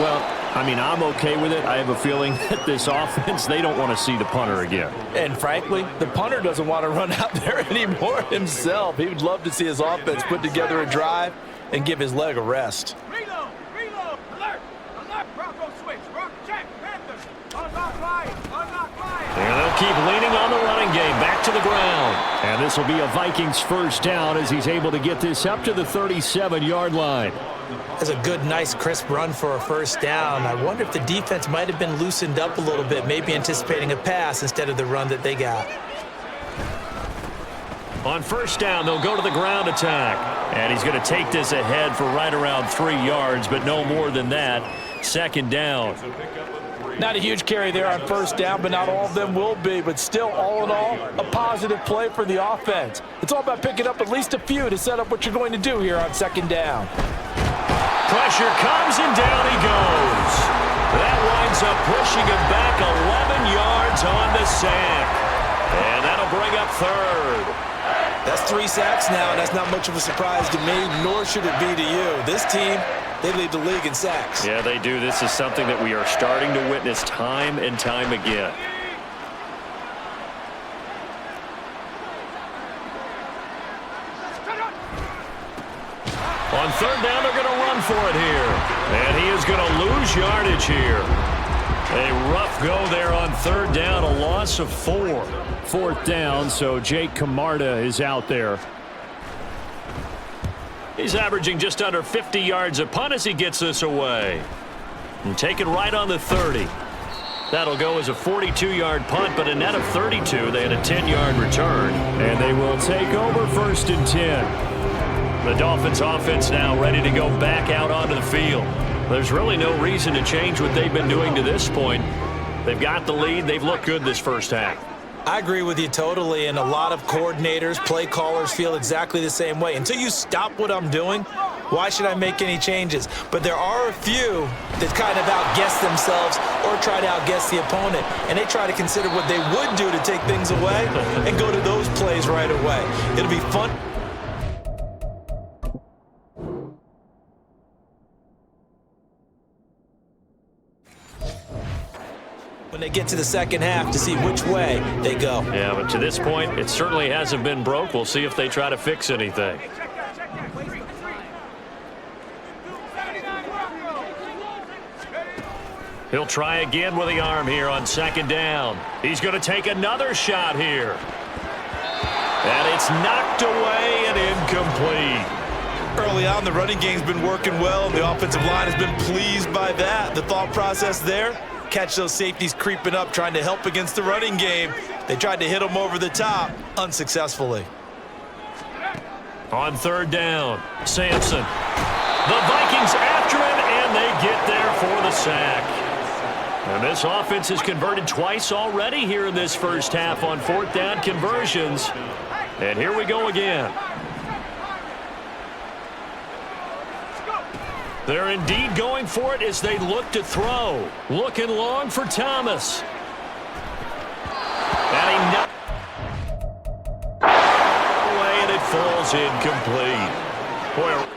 Well, I mean, I'm okay with it. I have a feeling that this offense, they don't want to see the punter again. And frankly, the punter doesn't want to run out there anymore himself. He would love to see his offense put together a drive and give his leg a rest. Reload! Reload! Alert! Alert! Bronco switch! Rock check! Panthers! Unlock Lions! Unlock Lions! And they'll keep leaning on the running game back to the ground. And this will be a Vikings first down as he's able to get this up to the 37-yard line. That's a good, nice, crisp run for a first down. I wonder if the defense might have been loosened up a little bit, maybe anticipating a pass instead of the run that they got. On first down, they'll go to the ground attack. And he's going to take this ahead for right around 3 yards, but no more than that. Second down. Not a huge carry there on first down, but not all of them will be. But still, all in all, a positive play for the offense. It's all about picking up at least a few to set up what you're going to do here on second down. Pressure comes and down he goes. That winds up pushing him back 11 yards on the sack. And that'll bring up third. That's 3 sacks now, and that's not much of a surprise to me, nor should it be to you. This team, they lead the league in sacks. Yeah, they do. This is something that we are starting to witness time and time again. On third down, they're going to run for it here. And he is going to lose yardage here. A rough go there on third down, a loss of 4. Fourth down, so Jake Camarda is out there. He's averaging just under 50 yards a punt as he gets this away. And take it right on the 30. That'll go as a 42-yard punt, but a net of 32. They had a 10-yard return. And they will take over first and 10. The Dolphins offense now ready to go back out onto the field. There's really no reason to change what they've been doing to this point. They've got the lead. They've looked good this first half. I agree with you totally, and a lot of coordinators, play callers feel exactly the same way. Until you stop what I'm doing, why should I make any changes? But there are a few that kind of outguess themselves or try to outguess the opponent, and they try to consider what they would do to take things away and go to those plays right away. It'll be fun. When they get to the second half to see which way they go. Yeah, but to this point, it certainly hasn't been broke. We'll see if they try to fix anything. Check that. Wait, 3. 79 Bronco. He'll try again with the arm here on second down. He's going to take another shot here. And it's knocked away and incomplete. Early on, the running game's been working well, and the offensive line has been pleased by that. The thought process there, catch those safeties creeping up, trying to help against the running game. They tried to hit them over the top, unsuccessfully. On third down, Sampson. The Vikings after him, and they get there for the sack. And this offense has converted twice already here in this first half on fourth down conversions. And here we go again. They're indeed going for it as they look to throw. Looking long for Thomas. And away, and it falls incomplete. Boy,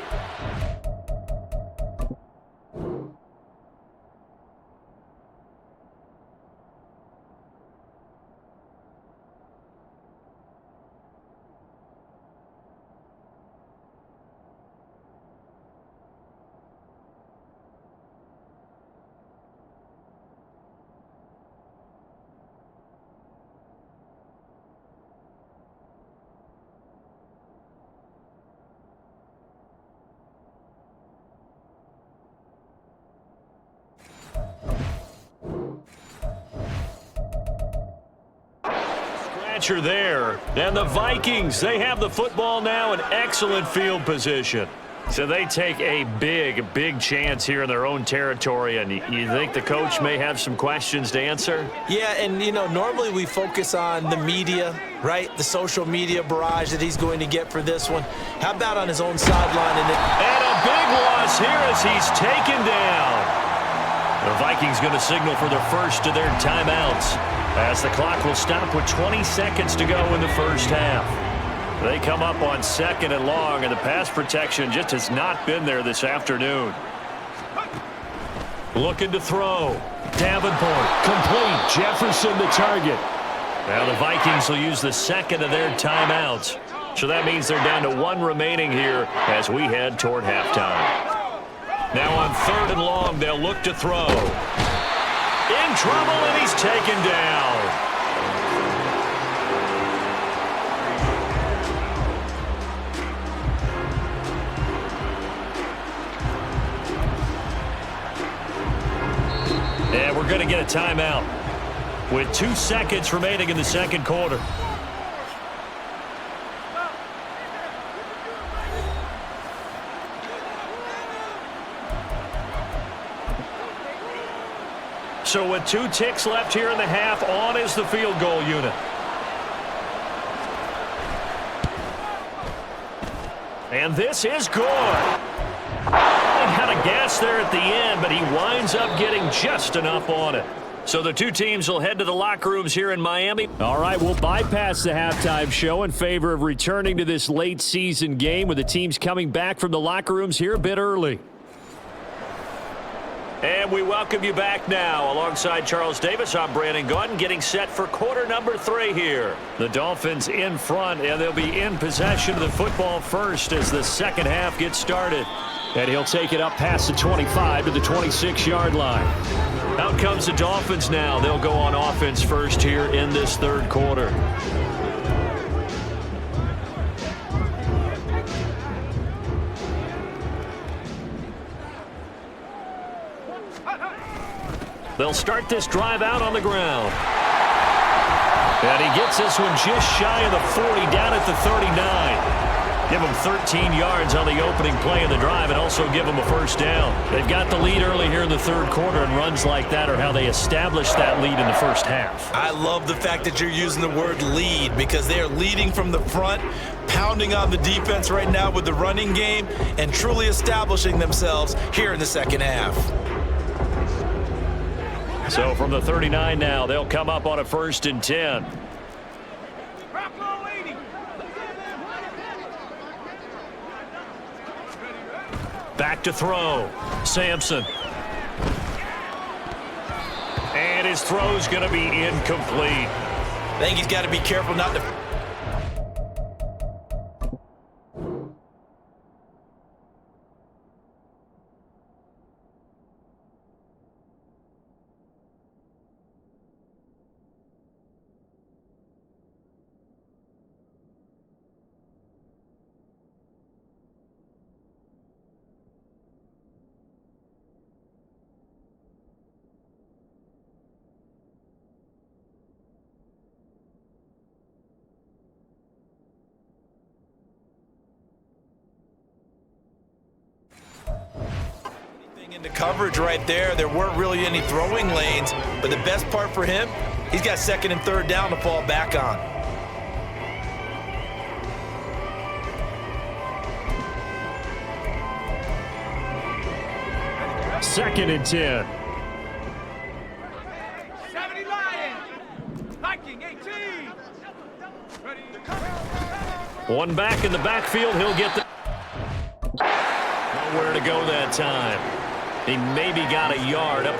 there. And the Vikings, they have the football now in excellent field position. So they take a big chance here in their own territory, and you think the coach may have some questions to answer? Yeah, and, normally we focus on the media, right? The social media barrage that he's going to get for this one. How about on his own sideline? And a big loss here as he's taken down. The Vikings going to signal for their first of their timeouts, as the clock will stop with 20 seconds to go in the first half. They come up on 2nd and long, and the pass protection just has not been there this afternoon. Looking to throw. Davenport, complete. Jefferson the target. Now the Vikings will use the second of their timeouts. So that means they're down to 1 remaining here as we head toward halftime. Now on 3rd and long, they'll look to throw. In trouble, and he's taken down. And we're going to get a timeout with 2 seconds remaining in the second quarter. So with 2 ticks left here in the half, on is the field goal unit. And this is good. He had a gas there at the end, but he winds up getting just enough on it. So the 2 teams will head to the locker rooms here in Miami. All right, we'll bypass the halftime show in favor of returning to this late season game with the teams coming back from the locker rooms here a bit early. And we welcome you back now. Alongside Charles Davis, I'm Brandon Gaudin, getting set for quarter number 3 here. The Dolphins in front, and they'll be in possession of the football first as the second half gets started. And he'll take it up past the 25 to the 26-yard line. Out comes the Dolphins now. They'll go on offense first here in this third quarter. They'll start this drive out on the ground. And he gets this one just shy of the 40, down at the 39. Give him 13 yards on the opening play of the drive and also give him a first down. They've got the lead early here in the third quarter, and runs like that are how they establish that lead in the first half. I love the fact that you're using the word lead, because they are leading from the front, pounding on the defense right now with the running game, and truly establishing themselves here in the second half. So from the 39 now, they'll come up on a 1st and 10. Back to throw. Sampson. And his throw's going to be incomplete. I think he's got to be careful not to... into coverage right there. There weren't really any throwing lanes, but the best part for him, he's got 2nd and 3rd down to fall back on. 2nd and 10. 70 Lions. Viking 18. Ready. One back in the backfield. He'll get the... Nowhere to go that time. He maybe got a yard up.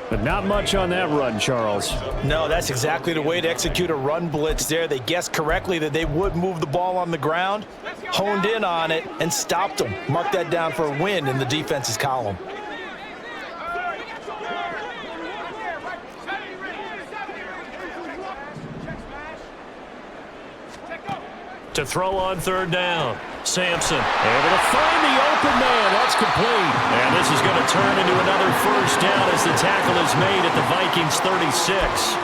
But not much on that run, Charles. No, that's exactly the way to execute a run blitz there. They guessed correctly that they would move the ball on the ground, honed in on it, and stopped them. Mark that down for a win in the defense's column. To throw on 3rd down. Sampson able to find the open man. That's complete. And this is going to turn into another 1st down as the tackle is made at the Vikings 36.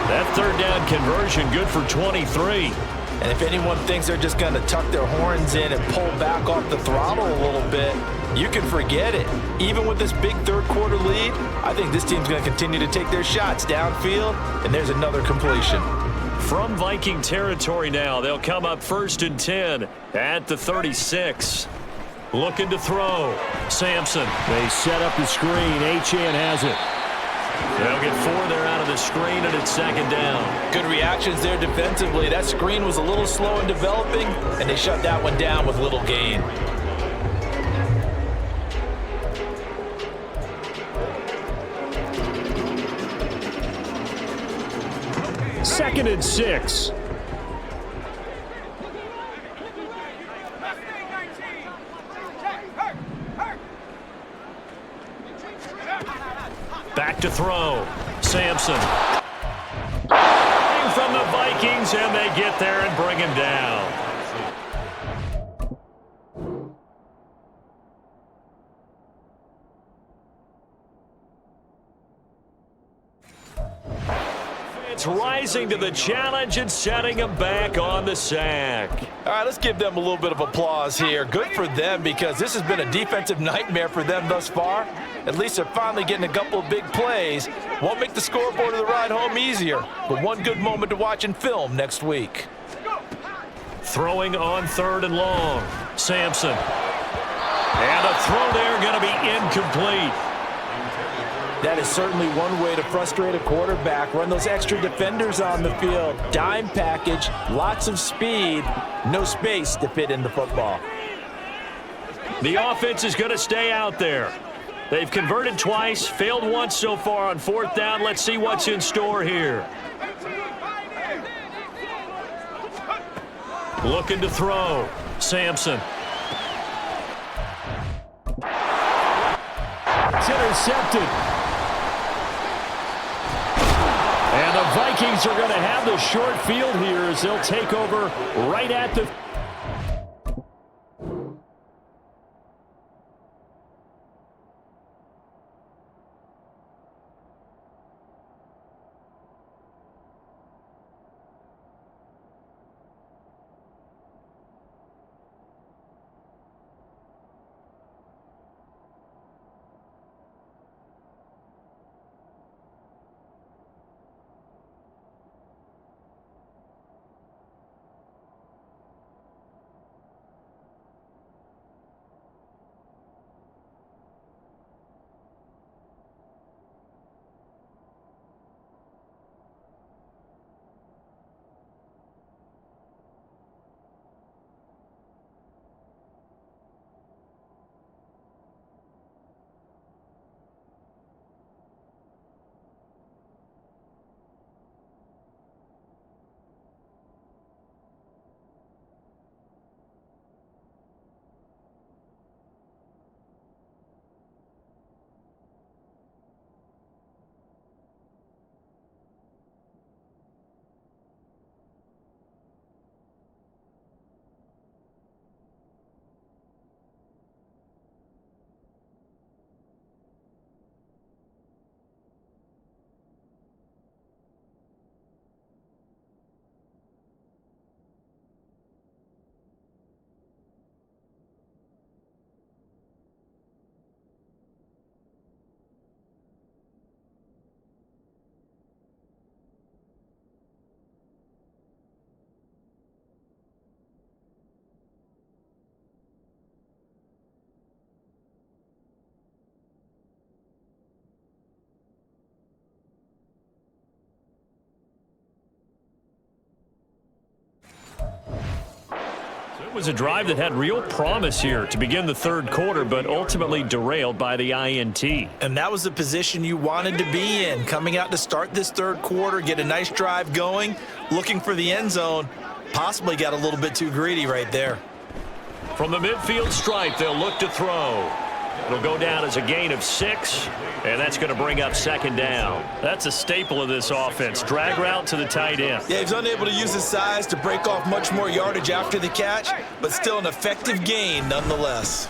That 3rd down conversion good for 23. And if anyone thinks they're just going to tuck their horns in and pull back off the throttle a little bit, you can forget it. Even with this big 3rd quarter lead, I think this team's going to continue to take their shots downfield, and there's another completion. From Viking territory now, they'll come up 1st and 10 at the 36. Looking to throw. Sampson. They set up the screen. Achane has it. They'll get 4 there out of the screen, and it's 2nd down. Good reactions there defensively. That screen was a little slow in developing, and they shut that one down with little gain. Second and 6. Back to throw. Sampson. From the Vikings, and they get there and bring him down. It's rising to the challenge and setting him back on the sack. All right, let's give them a little bit of applause here. Good for them, because this has been a defensive nightmare for them thus far. At least they're finally getting a couple of big plays. Won't make the scoreboard of the ride home easier, but one good moment to watch in film next week. Throwing on 3rd and long. Sampson. And a throw there going to be incomplete. That is certainly one way to frustrate a quarterback. Run those extra defenders on the field. Dime package, lots of speed, no space to fit in the football. The offense is going to stay out there. They've converted twice, failed once so far on 4th down. Let's see what's in store here. Looking to throw. Sampson. It's intercepted. And the Vikings are going to have the short field here as they'll take over right at the... It was a drive that had real promise here to begin the third quarter, but ultimately derailed by the INT. And that was the position you wanted to be in, coming out to start this third quarter, get a nice drive going, looking for the end zone. Possibly got a little bit too greedy right there. From the midfield stripe, they'll look to throw. It'll go down as a gain of 6, and that's going to bring up second down. That's a staple of this offense. Drag route to the tight end. Yeah, he's unable to use his size to break off much more yardage after the catch, but still an effective gain nonetheless.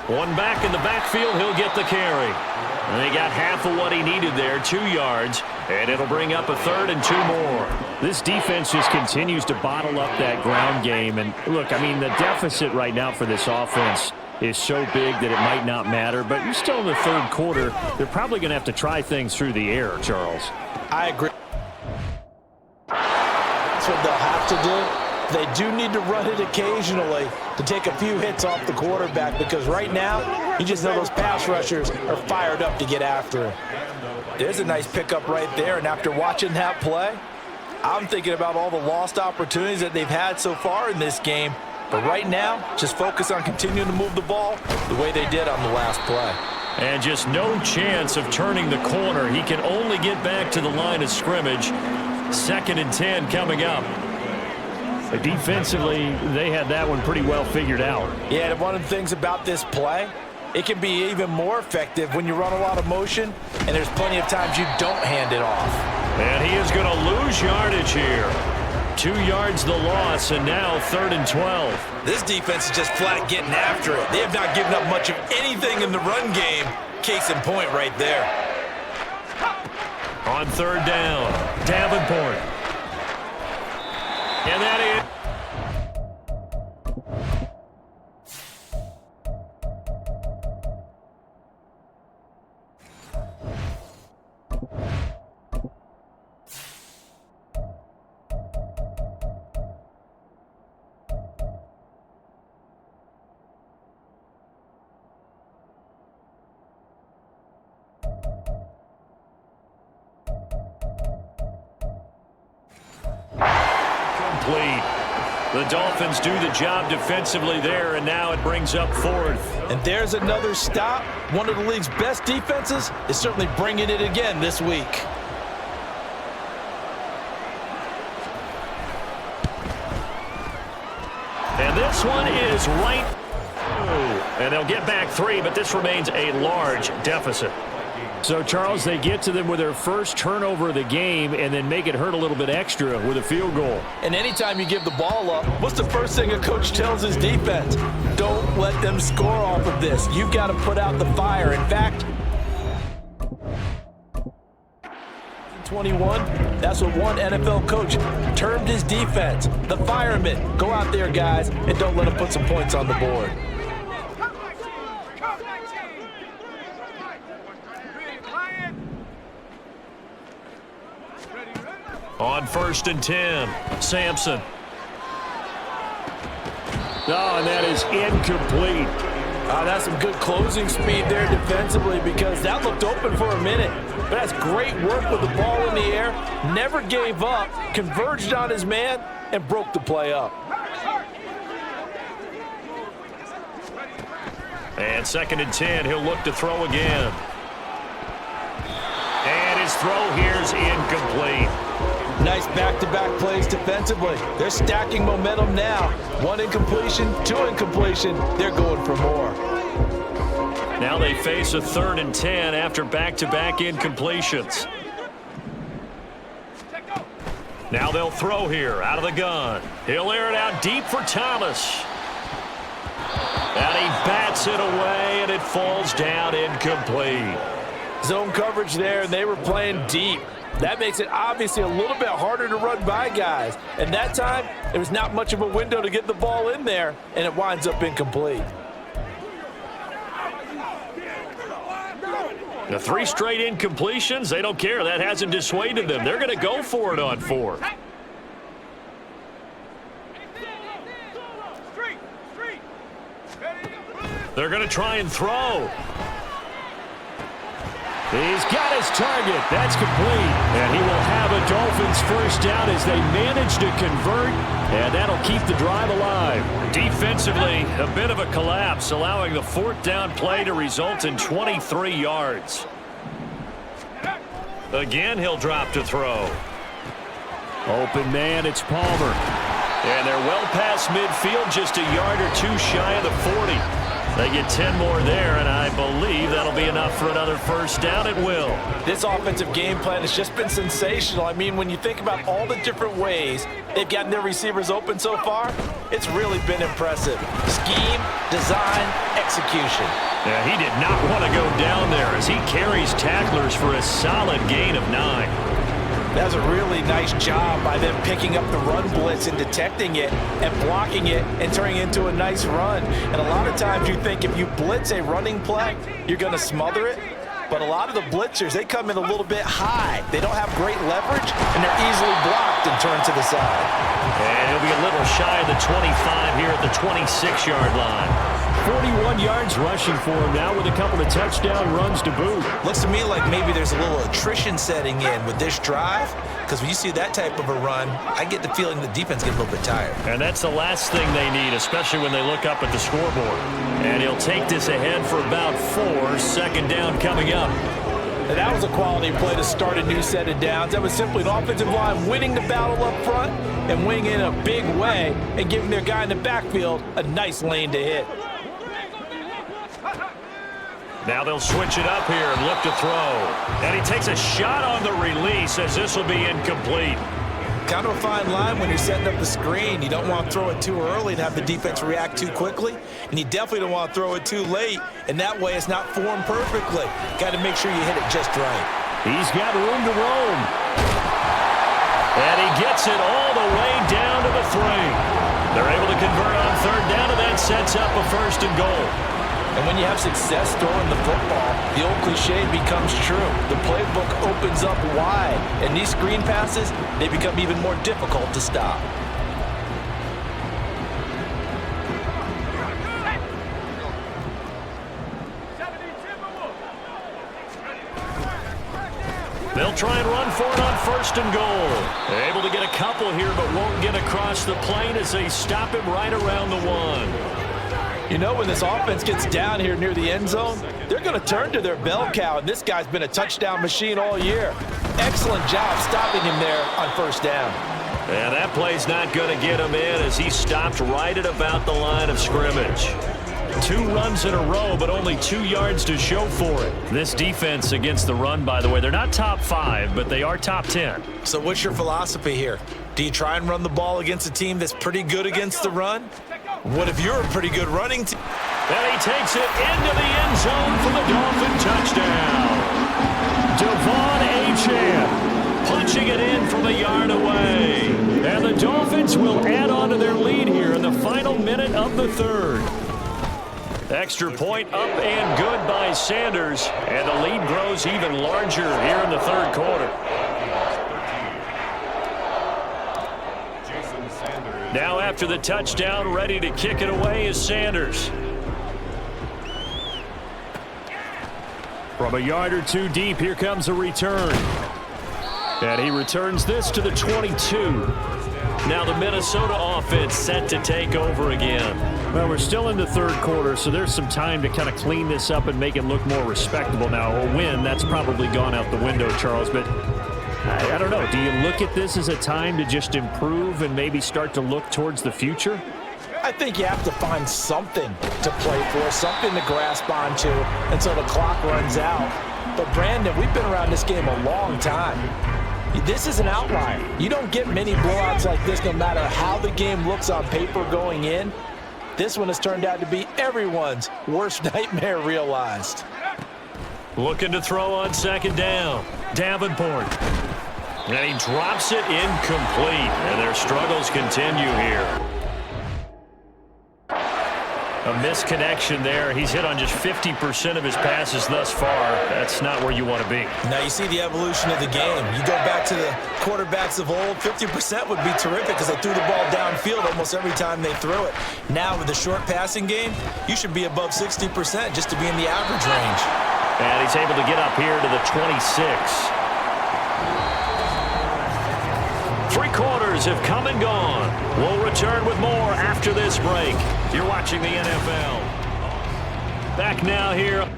One back in the backfield, he'll get the carry. And they got half of what he needed there, 2 yards, and it'll bring up a third and 2 more. This defense just continues to bottle up that ground game. And look, I mean, the deficit right now for this offense is so big that it might not matter. But you're still in the third quarter. They're probably going to have to try things through the air, Charles. I agree. That's what they'll have to do. They do need to run it occasionally to take a few hits off the quarterback, because right now, you just know those pass rushers are fired up to get after him. There's a nice pickup right there, and after watching that play, I'm thinking about all the lost opportunities that they've had so far in this game. But right now, just focus on continuing to move the ball the way they did on the last play. And just no chance of turning the corner. He can only get back to the line of scrimmage. 2nd and 10 coming up. Defensively, they had that one pretty well figured out. Yeah, and one of the things about this play, it can be even more effective when you run a lot of motion, and there's plenty of times you don't hand it off. And he is going to lose yardage here. 2 yards the loss, and now 3rd and 12. This defense is just flat getting after it. They have not given up much of anything in the run game. Case in point right there. On 3rd down, Davenport. And that is... The Dolphins do the job defensively there, and now it brings up 4th. And there's another stop. One of the league's best defenses is certainly bringing it again this week. And this one is right. And they'll get back 3, but this remains a large deficit. So, Charles, they get to them with their first turnover of the game and then make it hurt a little bit extra with a field goal. And anytime you give the ball up, what's the first thing a coach tells his defense? Don't let them score off of this. You've got to put out the fire. In fact, 21, that's what one NFL coach termed his defense. The firemen. Go out there, guys, and don't let them put some points on the board. On 1st and 10, Sampson. Oh, and that is incomplete. That's some good closing speed there defensively, because that looked open for a minute. But that's great work with the ball in the air. Never gave up, converged on his man, and broke the play up. And 2nd and 10, he'll look to throw again. And his throw here's incomplete. Nice back-to-back plays defensively. They're stacking momentum now. 1 incompletion, 2 incompletion. They're going for more. Now they face a 3rd and 10 after back-to-back incompletions. Now they'll throw here out of the gun. He'll air it out deep for Thomas. And he bats it away, and it falls down incomplete. Zone coverage there, and they were playing deep. That makes it obviously a little bit harder to run by guys. And that time, there was not much of a window to get the ball in there, and it winds up incomplete. The 3 straight incompletions, they don't care. That hasn't dissuaded them. They're going to go for it on 4th. They're going to try and throw. He's got his target. That's complete. And he will have a Dolphins first down as they manage to convert, and that'll keep the drive alive. Defensively, a bit of a collapse, allowing the fourth down play to result in 23 yards. Again, he'll drop to throw. Open man, it's Palmer. And they're well past midfield, just a yard or two shy of the 40. They get 10 more there, and I believe that'll be enough for another first down. It will. This offensive game plan has just been sensational. I mean, when you think about all the different ways they've gotten their receivers open so far, it's really been impressive. Scheme, design, execution. Yeah, he did not want to go down there as he carries tacklers for a solid gain of 9. That was a really nice job by them picking up the run blitz and detecting it and blocking it and turning it into a nice run. And a lot of times you think if you blitz a running play, you're going to smother it. But a lot of the blitzers, they come in a little bit high. They don't have great leverage, and they're easily blocked and turned to the side. And he'll be a little shy of the 25 here at the 26-yard line. 41 yards rushing for him now with a couple of touchdown runs to boot. Looks to me like maybe there's a little attrition setting in with this drive, because when you see that type of a run, I get the feeling the defense gets a little bit tired. And that's the last thing they need, especially when they look up at the scoreboard. And he'll take this ahead for about 4. Second down coming up. And that was a quality play to start a new set of downs. That was simply an offensive line winning the battle up front and winning in a big way and giving their guy in the backfield a nice lane to hit. Now they'll switch it up here and look to throw. And he takes a shot on the release as this will be incomplete. Kind of a fine line when you're setting up the screen. You don't want to throw it too early and have the defense react too quickly. And you definitely don't want to throw it too late. And that way it's not formed perfectly. Got to make sure you hit it just right. He's got room to roam. And he gets it all the way down to the 3. They're able to convert on third down, and that sets up a 1st and goal. And when you have success throwing the football, the old cliche becomes true. The playbook opens up wide, and these screen passes, they become even more difficult to stop. They'll try and run for it on 1st and goal. They're able to get a couple here, but won't get across the plane as they stop him right around the 1. You know, when this offense gets down here near the end zone, they're going to turn to their bell cow, and this guy's been a touchdown machine all year. Excellent job stopping him there on 1st down. And that play's not going to get him in as he stopped right at about the line of scrimmage. 2 runs in a row, but only 2 yards to show for it. This defense against the run, by the way, they're not top 5, but they are top 10. So what's your philosophy here? Do you try and run the ball against a team that's pretty good against the run? What if you're a pretty good running team? And he takes it into the end zone for the Dolphin touchdown. Devon Achane punching it in from a yard away. And the Dolphins will add on to their lead here in the final minute of the 3rd. Extra point up and good by Sanders. And the lead grows even larger here in the 3rd quarter. Now after the touchdown, ready to kick it away is Sanders. From a yard or 2 deep, here comes a return. And he returns this to the 22. Now the Minnesota offense set to take over again. Well, we're still in the 3rd quarter, so there's some time to kind of clean this up and make it look more respectable. Now, a win, that's probably gone out the window, Charles, but I don't know. Do you look at this as a time to just improve and maybe start to look towards the future? I think you have to find something to play for, something to grasp onto until the clock runs out. But, Brandon, we've been around this game a long time. This is an outlier. You don't get many blowouts like this no matter how the game looks on paper going in. This one has turned out to be everyone's worst nightmare realized. Looking to throw on 2nd down. Davenport. And he drops it incomplete. And their struggles continue here. A misconnection there. He's hit on just 50% of his passes thus far. That's not where you want to be. Now you see the evolution of the game. You go back to the quarterbacks of old, 50% would be terrific because they threw the ball downfield almost every time they threw it. Now with the short passing game, you should be above 60% just to be in the average range. And he's able to get up here to the 26. 3 quarters have come and gone. We'll return with more after this break. You're watching the NFL. Back now here.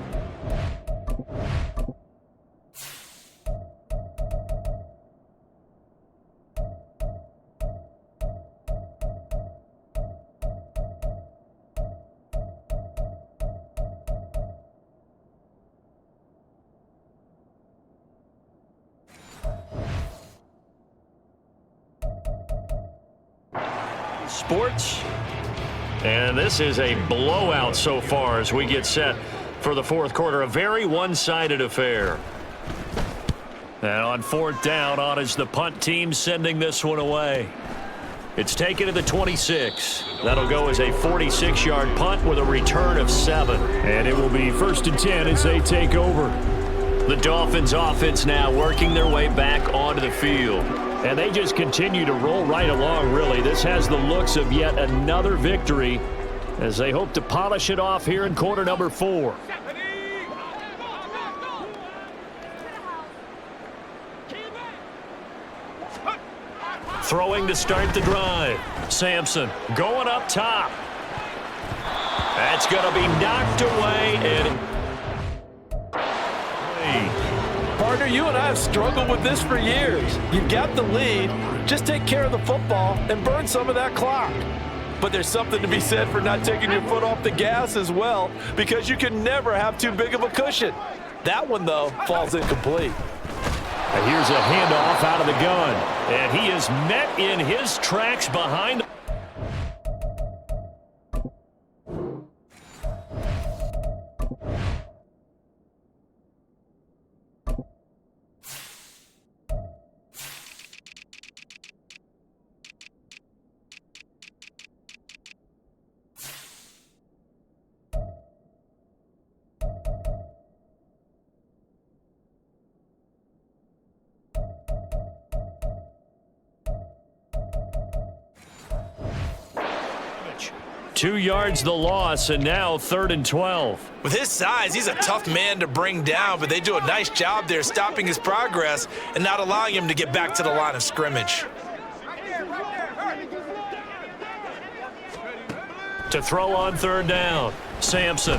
Sports, and this is a blowout so far as we get set for the fourth quarter. A very one-sided affair. And on 4th down, on is the punt team sending this one away. It's taken to the 26. That'll go as a 46-yard punt with a return of 7. And it will be 1st and 10 as they take over. The Dolphins offense now working their way back onto the field. And they just continue to roll right along, really. This has the looks of yet another victory as they hope to polish it off here in quarter number 4. Throwing to start the drive. Sampson going up top. That's going to be knocked away. And Partner, you and I have struggled with this for years. You've got the lead. Just take care of the football and burn some of that clock. But there's something to be said for not taking your foot off the gas as well, because you can never have too big of a cushion. That one, though, falls incomplete. Here's a handoff out of the gun. And he is met in his tracks behind. Two yards the loss, and now 3rd and 12. With his size, he's a tough man to bring down, but they do a nice job there stopping his progress and not allowing him to get back to the line of scrimmage. To throw on 3rd down, Sampson.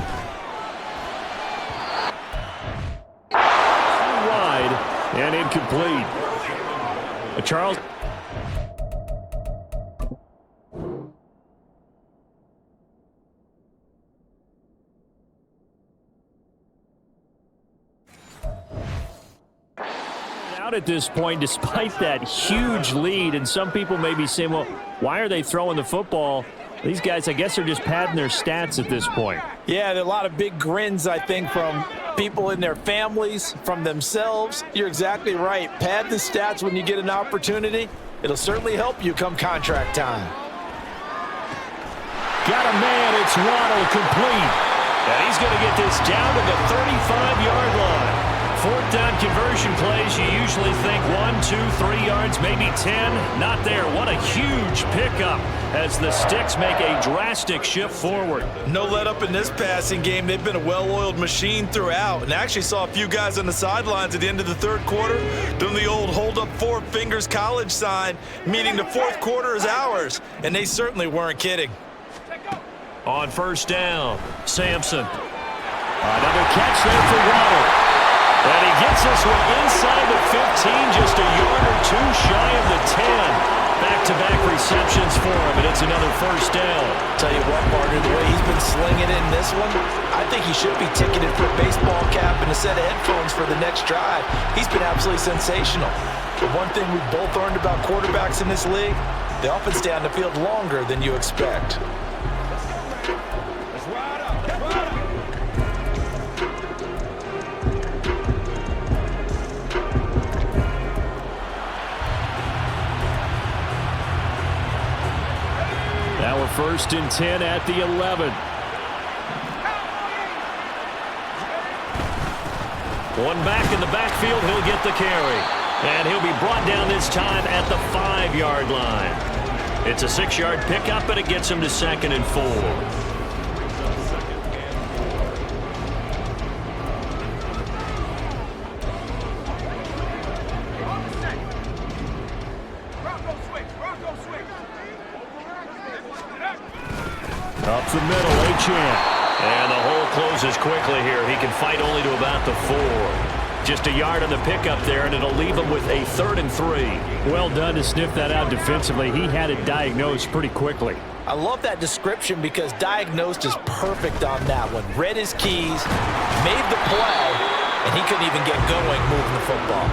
Wide and incomplete. Charles. At this point, despite that huge lead, and some people may be saying, well, why are they throwing the football? These guys, I guess, are just padding their stats at this point. Yeah, there are a lot of big grins, I think, from people in their families, from themselves. You're exactly right. Pad the stats when you get an opportunity. It'll certainly help you come contract time. Got a man. It's Waddle complete. And he's going to get this down to the 35-yard line. 4th down conversion plays, you usually think 1, 2, 3 yards, maybe 10. Not there. What a huge pickup as the Sticks make a drastic shift forward. No let up in this passing game. They've been a well-oiled machine throughout, and actually saw a few guys on the sidelines at the end of the 3rd quarter doing the old hold up 4 fingers college sign, meaning the 4th quarter is ours, and they certainly weren't kidding. On 1st down, Sampson. Another catch there for Waddle. And he gets this one inside the 15, just a yard or 2 shy of the 10. Back-to-back receptions for him, and it's another 1st down. Tell you what, partner, the way he's been slinging it in this one, I think he should be ticketed for a baseball cap and a set of headphones for the next drive. He's been absolutely sensational. But one thing we've both learned about quarterbacks in this league, they often stay on the field longer than you expect. Now we're 1st and 10 at the 11. One back in the backfield, he'll get the carry. And he'll be brought down this time at the 5-yard line. It's a 6-yard pickup, and it gets him to 2nd and 4. Up the middle, Achane. And the hole closes quickly here. He can fight only to about the 4. Just a yard on the pickup there, and it'll leave him with a 3rd and 3. Well done to sniff that out defensively. He had it diagnosed pretty quickly. I love that description because diagnosed is perfect on that one. Read his keys, made the play, and he couldn't even get going moving the football.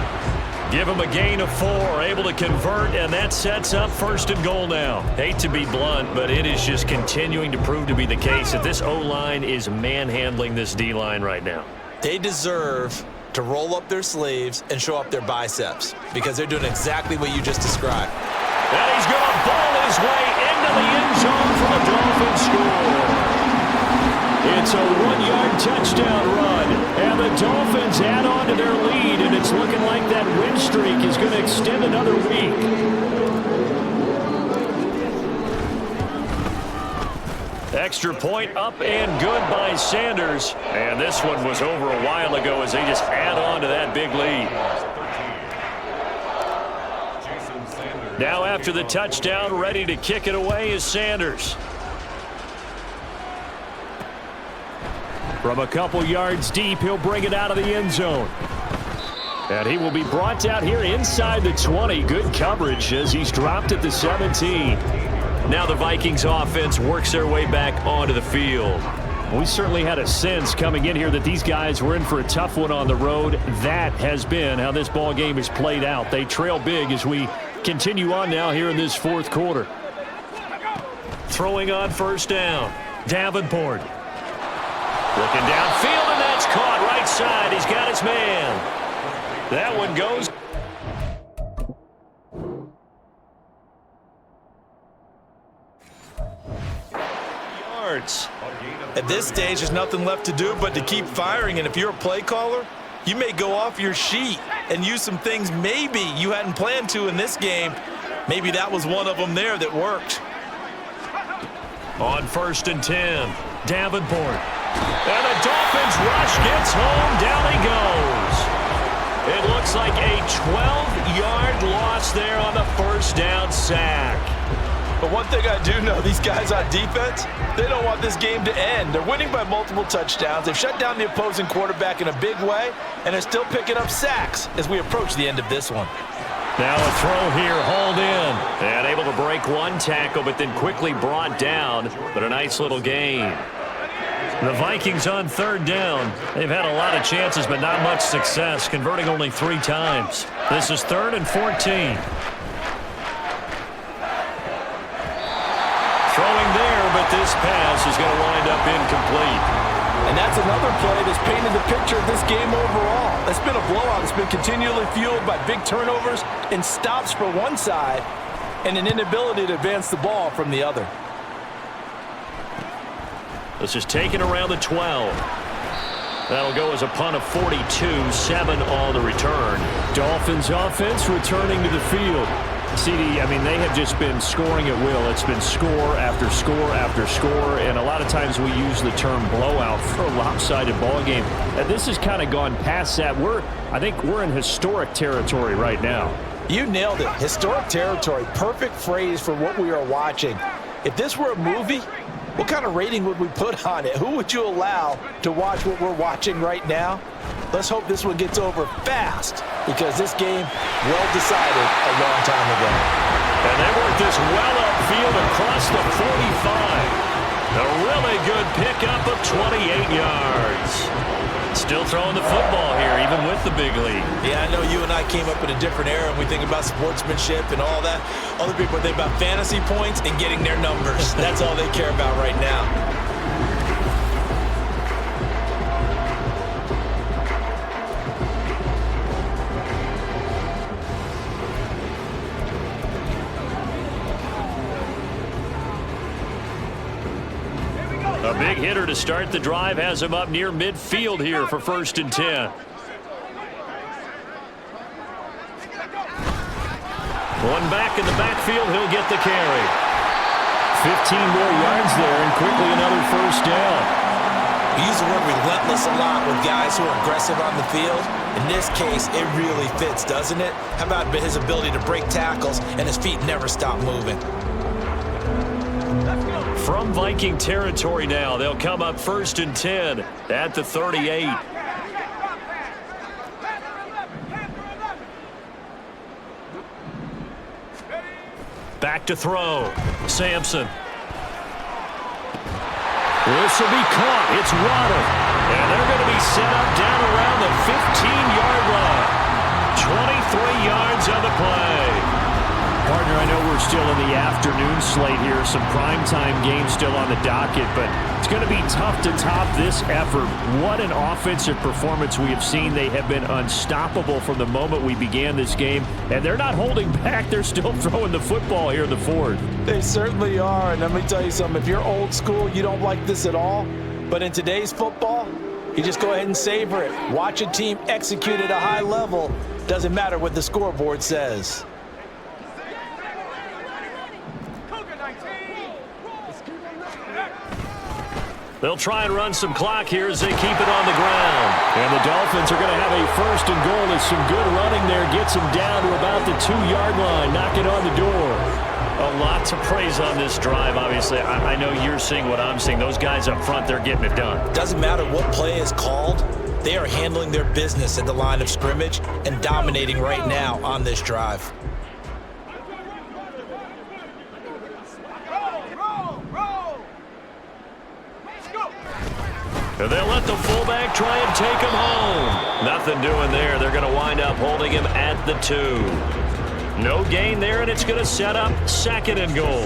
Give him a gain of 4, able to convert, and that sets up 1st and goal now. Hate to be blunt, but it is just continuing to prove to be the case that this O-line is manhandling this D-line right now. They deserve to roll up their sleeves and show up their biceps because they're doing exactly what you just described. And he's going to ball his way into the end zone for the Dolphins score. It's a 1-yard touchdown run, and the Dolphins add on to their lead, and it's looking like that win streak is going to extend another week. Extra point up and good by Sanders, and this one was over a while ago as they just add on to that big lead. Now after the touchdown, ready to kick it away is Sanders. From a couple yards deep, he'll bring it out of the end zone. And he will be brought out here inside the 20. Good coverage as he's dropped at the 17. Now the Vikings offense works their way back onto the field. We certainly had a sense coming in here that these guys were in for a tough one on the road. That has been how this ball game is played out. They trail big as we continue on now here in this 4th quarter. Throwing on 1st down, Davenport. Looking downfield, and that's caught right side. He's got his man. That one goes. Yards. At this stage, there's nothing left to do but to keep firing, and if you're a play caller, you may go off your sheet and use some things maybe you hadn't planned to in this game. Maybe that was one of them there that worked. On 1st and 10, Davenport. And the Dolphins rush gets home. Down he goes. It looks like a 12-yard loss there on the 1st down sack. But one thing I do know, these guys on defense, they don't want this game to end. They're winning by multiple touchdowns. They've shut down the opposing quarterback in a big way, and they're still picking up sacks as we approach the end of this one. Now a throw here, hauled in. And able to break one tackle, but then quickly brought down. But a nice little gain. The Vikings on 3rd down. They've had a lot of chances, but not much success, converting only 3 times. This is 3rd and 14. Throwing there, but this pass is going to wind up incomplete. And that's another play that's painted the picture of this game overall. It's been a blowout. It's been continually fueled by big turnovers and stops for one side and an inability to advance the ball from the other. This is taken around the 12. That'll go as a punt of 42, 7 on the return. Dolphins offense returning to the field. CD, I mean, they have just been scoring at will. It's been score after score after score, and a lot of times we use the term blowout for a lopsided ball game. And this has kind of gone past that. I think we're in historic territory right now. You nailed it. Historic territory. Perfect phrase for what we are watching. If this were a movie, what kind of rating would we put on it? Who would you allow to watch what we're watching right now? Let's hope this one gets over fast because this game well decided a long time ago. And they work this well upfield across the 45. A really good pickup of 28 yards. Still throwing the football here, even with the big lead. Yeah, I know you and I came up in a different era and we think about sportsmanship and all that. Other people think about fantasy points and getting their numbers. That's all they care about right now. A big hitter to start the drive has him up near midfield here for 1st and 10. One back in the backfield, he'll get the carry. 15 more yards there, and quickly another first down. We use the word relentless a lot with guys who are aggressive on the field. In this case, it really fits, doesn't it? How about his ability to break tackles and his feet never stop moving? From Viking territory now, they'll come up 1st and 10 at the 38. Back to throw. Sampson. This will be caught. It's Waddle. And they're going to be set up down around the 15-yard line. 23 yards on the play. Partner, I know we're still in the afternoon slate here. Some primetime games still on the docket, but it's going to be tough to top this effort. What an offensive performance we have seen. They have been unstoppable from the moment we began this game, and they're not holding back. They're still throwing the football here in the fourth. They certainly are, and let me tell you something. If you're old school, you don't like this at all, but in today's football, you just go ahead and savor it. Watch a team execute at a high level. Doesn't matter what the scoreboard says. They'll try and run some clock here as they keep it on the ground. And the Dolphins are going to have a 1st and goal as some good running there gets them down to about the 2-yard line. Knock it on the door. A lot to praise on this drive, obviously. I know you're seeing what I'm seeing. Those guys up front, they're getting it done. Doesn't matter what play is called. They are handling their business at the line of scrimmage and dominating right now on this drive. They'll let the fullback try and take him home. Nothing doing there. They're going to wind up holding him at the 2. No gain there, and it's going to set up 2nd and goal.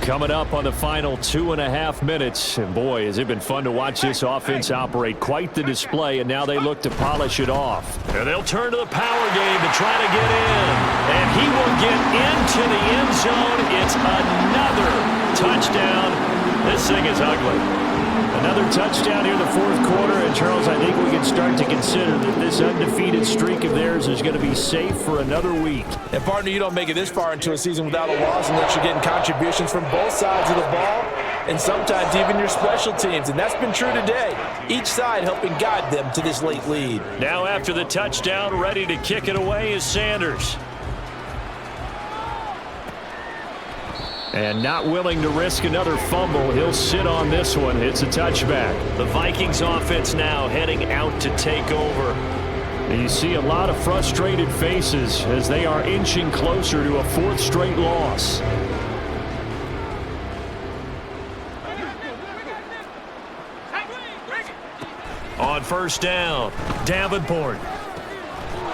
Coming up on the final 2.5 minutes. And boy, has it been fun to watch this offense operate. Quite the display, and now they look to polish it off. And they'll turn to the power game to try to get in. And he will get into the end zone. It's another touchdown. This thing is ugly. Another touchdown here in the 4th quarter. And, Charles, I think we can start to consider that this undefeated streak of theirs is going to be safe for another week. And, partner, you don't make it this far into a season without a loss unless you're getting contributions from both sides of the ball and sometimes even your special teams. And that's been true today. Each side helping guide them to this late lead. Now after the touchdown, ready to kick it away is Sanders. And not willing to risk another fumble. He'll sit on this one. It's a touchback. The Vikings offense now heading out to take over. And you see a lot of frustrated faces as they are inching closer to a 4th straight loss. On 1st down, Davenport.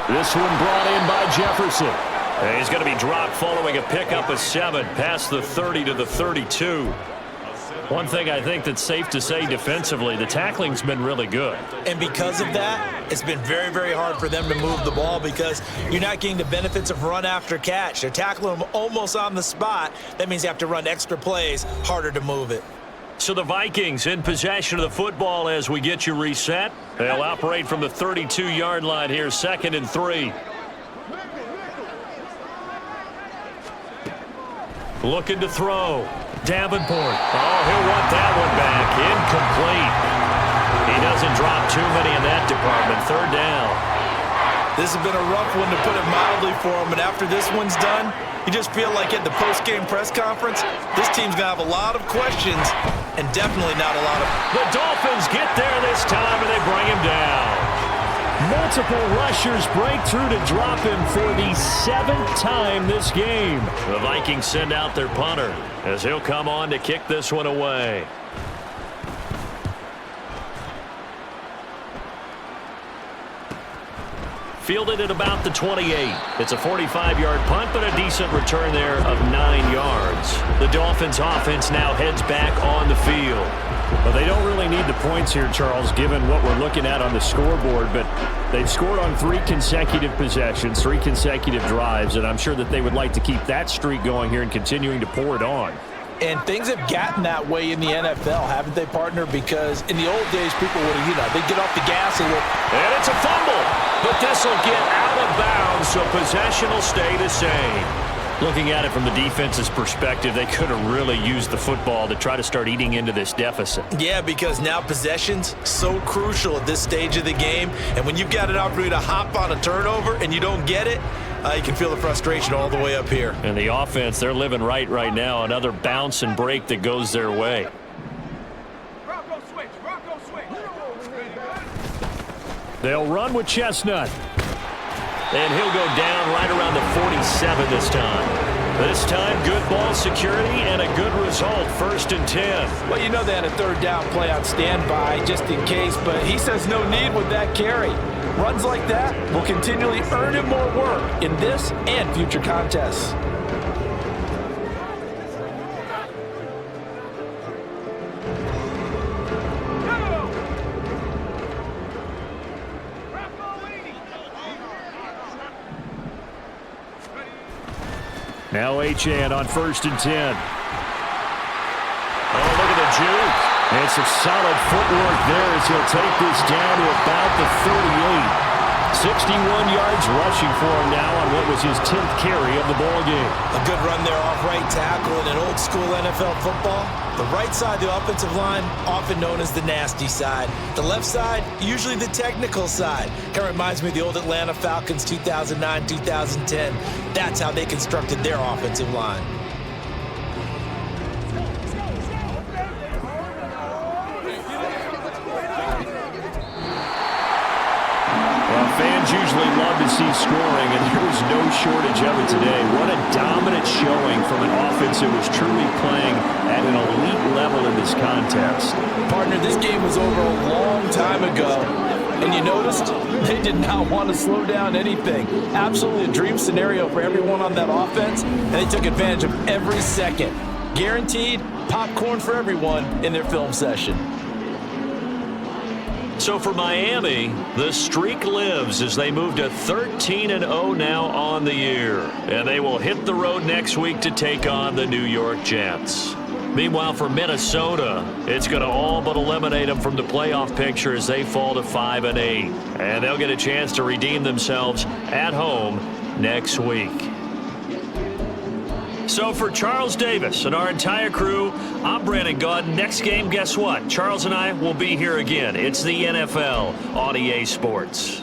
This one brought in by Jefferson. And he's going to be dropped following a pickup of 7 past the 30 to the 32. One thing I think that's safe to say defensively, the tackling's been really good. And because of that, it's been very, very hard for them to move the ball because you're not getting the benefits of run after catch. They're tackling them almost on the spot. That means you have to run extra plays, harder to move it. So the Vikings in possession of the football as we get you reset. They'll operate from the 32-yard line here, 2nd and 3. Looking to throw. Davenport. Oh, he'll want that one back. Incomplete. He doesn't drop too many in that department. 3rd down. This has been a rough one to put it mildly for him, but after this one's done, you just feel like at the post-game press conference, this team's going to have a lot of questions and definitely not a lot of... The Dolphins get there this time, and they bring him down. Multiple rushers break through to drop him for the 7th time this game. The Vikings send out their punter as he'll come on to kick this one away. Fielded at about the 28. It's a 45-yard punt, but a decent return there of 9 yards. The Dolphins offense now heads back on the field. Well, they don't really need the points here, Charles, given what we're looking at on the scoreboard, but they've scored on 3 consecutive possessions, 3 consecutive drives, and I'm sure that they would like to keep that streak going here and continuing to pour it on. And things have gotten that way in the NFL, haven't they, partner? Because in the old days, people would have, they'd get off the gas and look. And it's a fumble. But this will get out of bounds, so possession will stay the same. Looking at it from the defense's perspective, they could have really used the football to try to start eating into this deficit. Yeah, because now possession's so crucial at this stage of the game. And when you've got an opportunity to hop on a turnover and you don't get it, you can feel the frustration all the way up here. And the offense, they're living right now. Another bounce and break that goes their way. Bronco switch. Bronco switch. They'll run with Chestnut. And he'll go down right around the 47 this time. This time, good ball security and a good result, 1st and 10. Well, they had a 3rd down play on standby just in case, but he says no need with that carry. Runs like that will continually earn him more work in this and future contests. Now Achane on 1st and 10. Oh, look at the juke. And some solid footwork there as he'll take this down to about the 38. 61 yards rushing for him now on what was his 10th carry of the ball game. A good run there off right tackle in an old school NFL football. The right side of the offensive line, often known as the nasty side. The left side, usually the technical side. Kind of reminds me of the old Atlanta Falcons 2009, 2010. That's how they constructed their offensive line. Fans usually love to see scoring, and there was no shortage of it today. What a dominant showing from an offense that was truly playing at an elite level in this contest. Partner, this game was over a long time ago, and you noticed they did not want to slow down anything. Absolutely a dream scenario for everyone on that offense, and they took advantage of every second. Guaranteed popcorn for everyone in their film session. So for Miami, the streak lives as they move to 13-0 now on the year. And they will hit the road next week to take on the New York Jets. Meanwhile, for Minnesota, it's going to all but eliminate them from the playoff picture as they fall to 5-8. And they'll get a chance to redeem themselves at home next week. So for Charles Davis and our entire crew, I'm Brandon Gaudin. Next game, guess what? Charles and I will be here again. It's the NFL on EA Sports.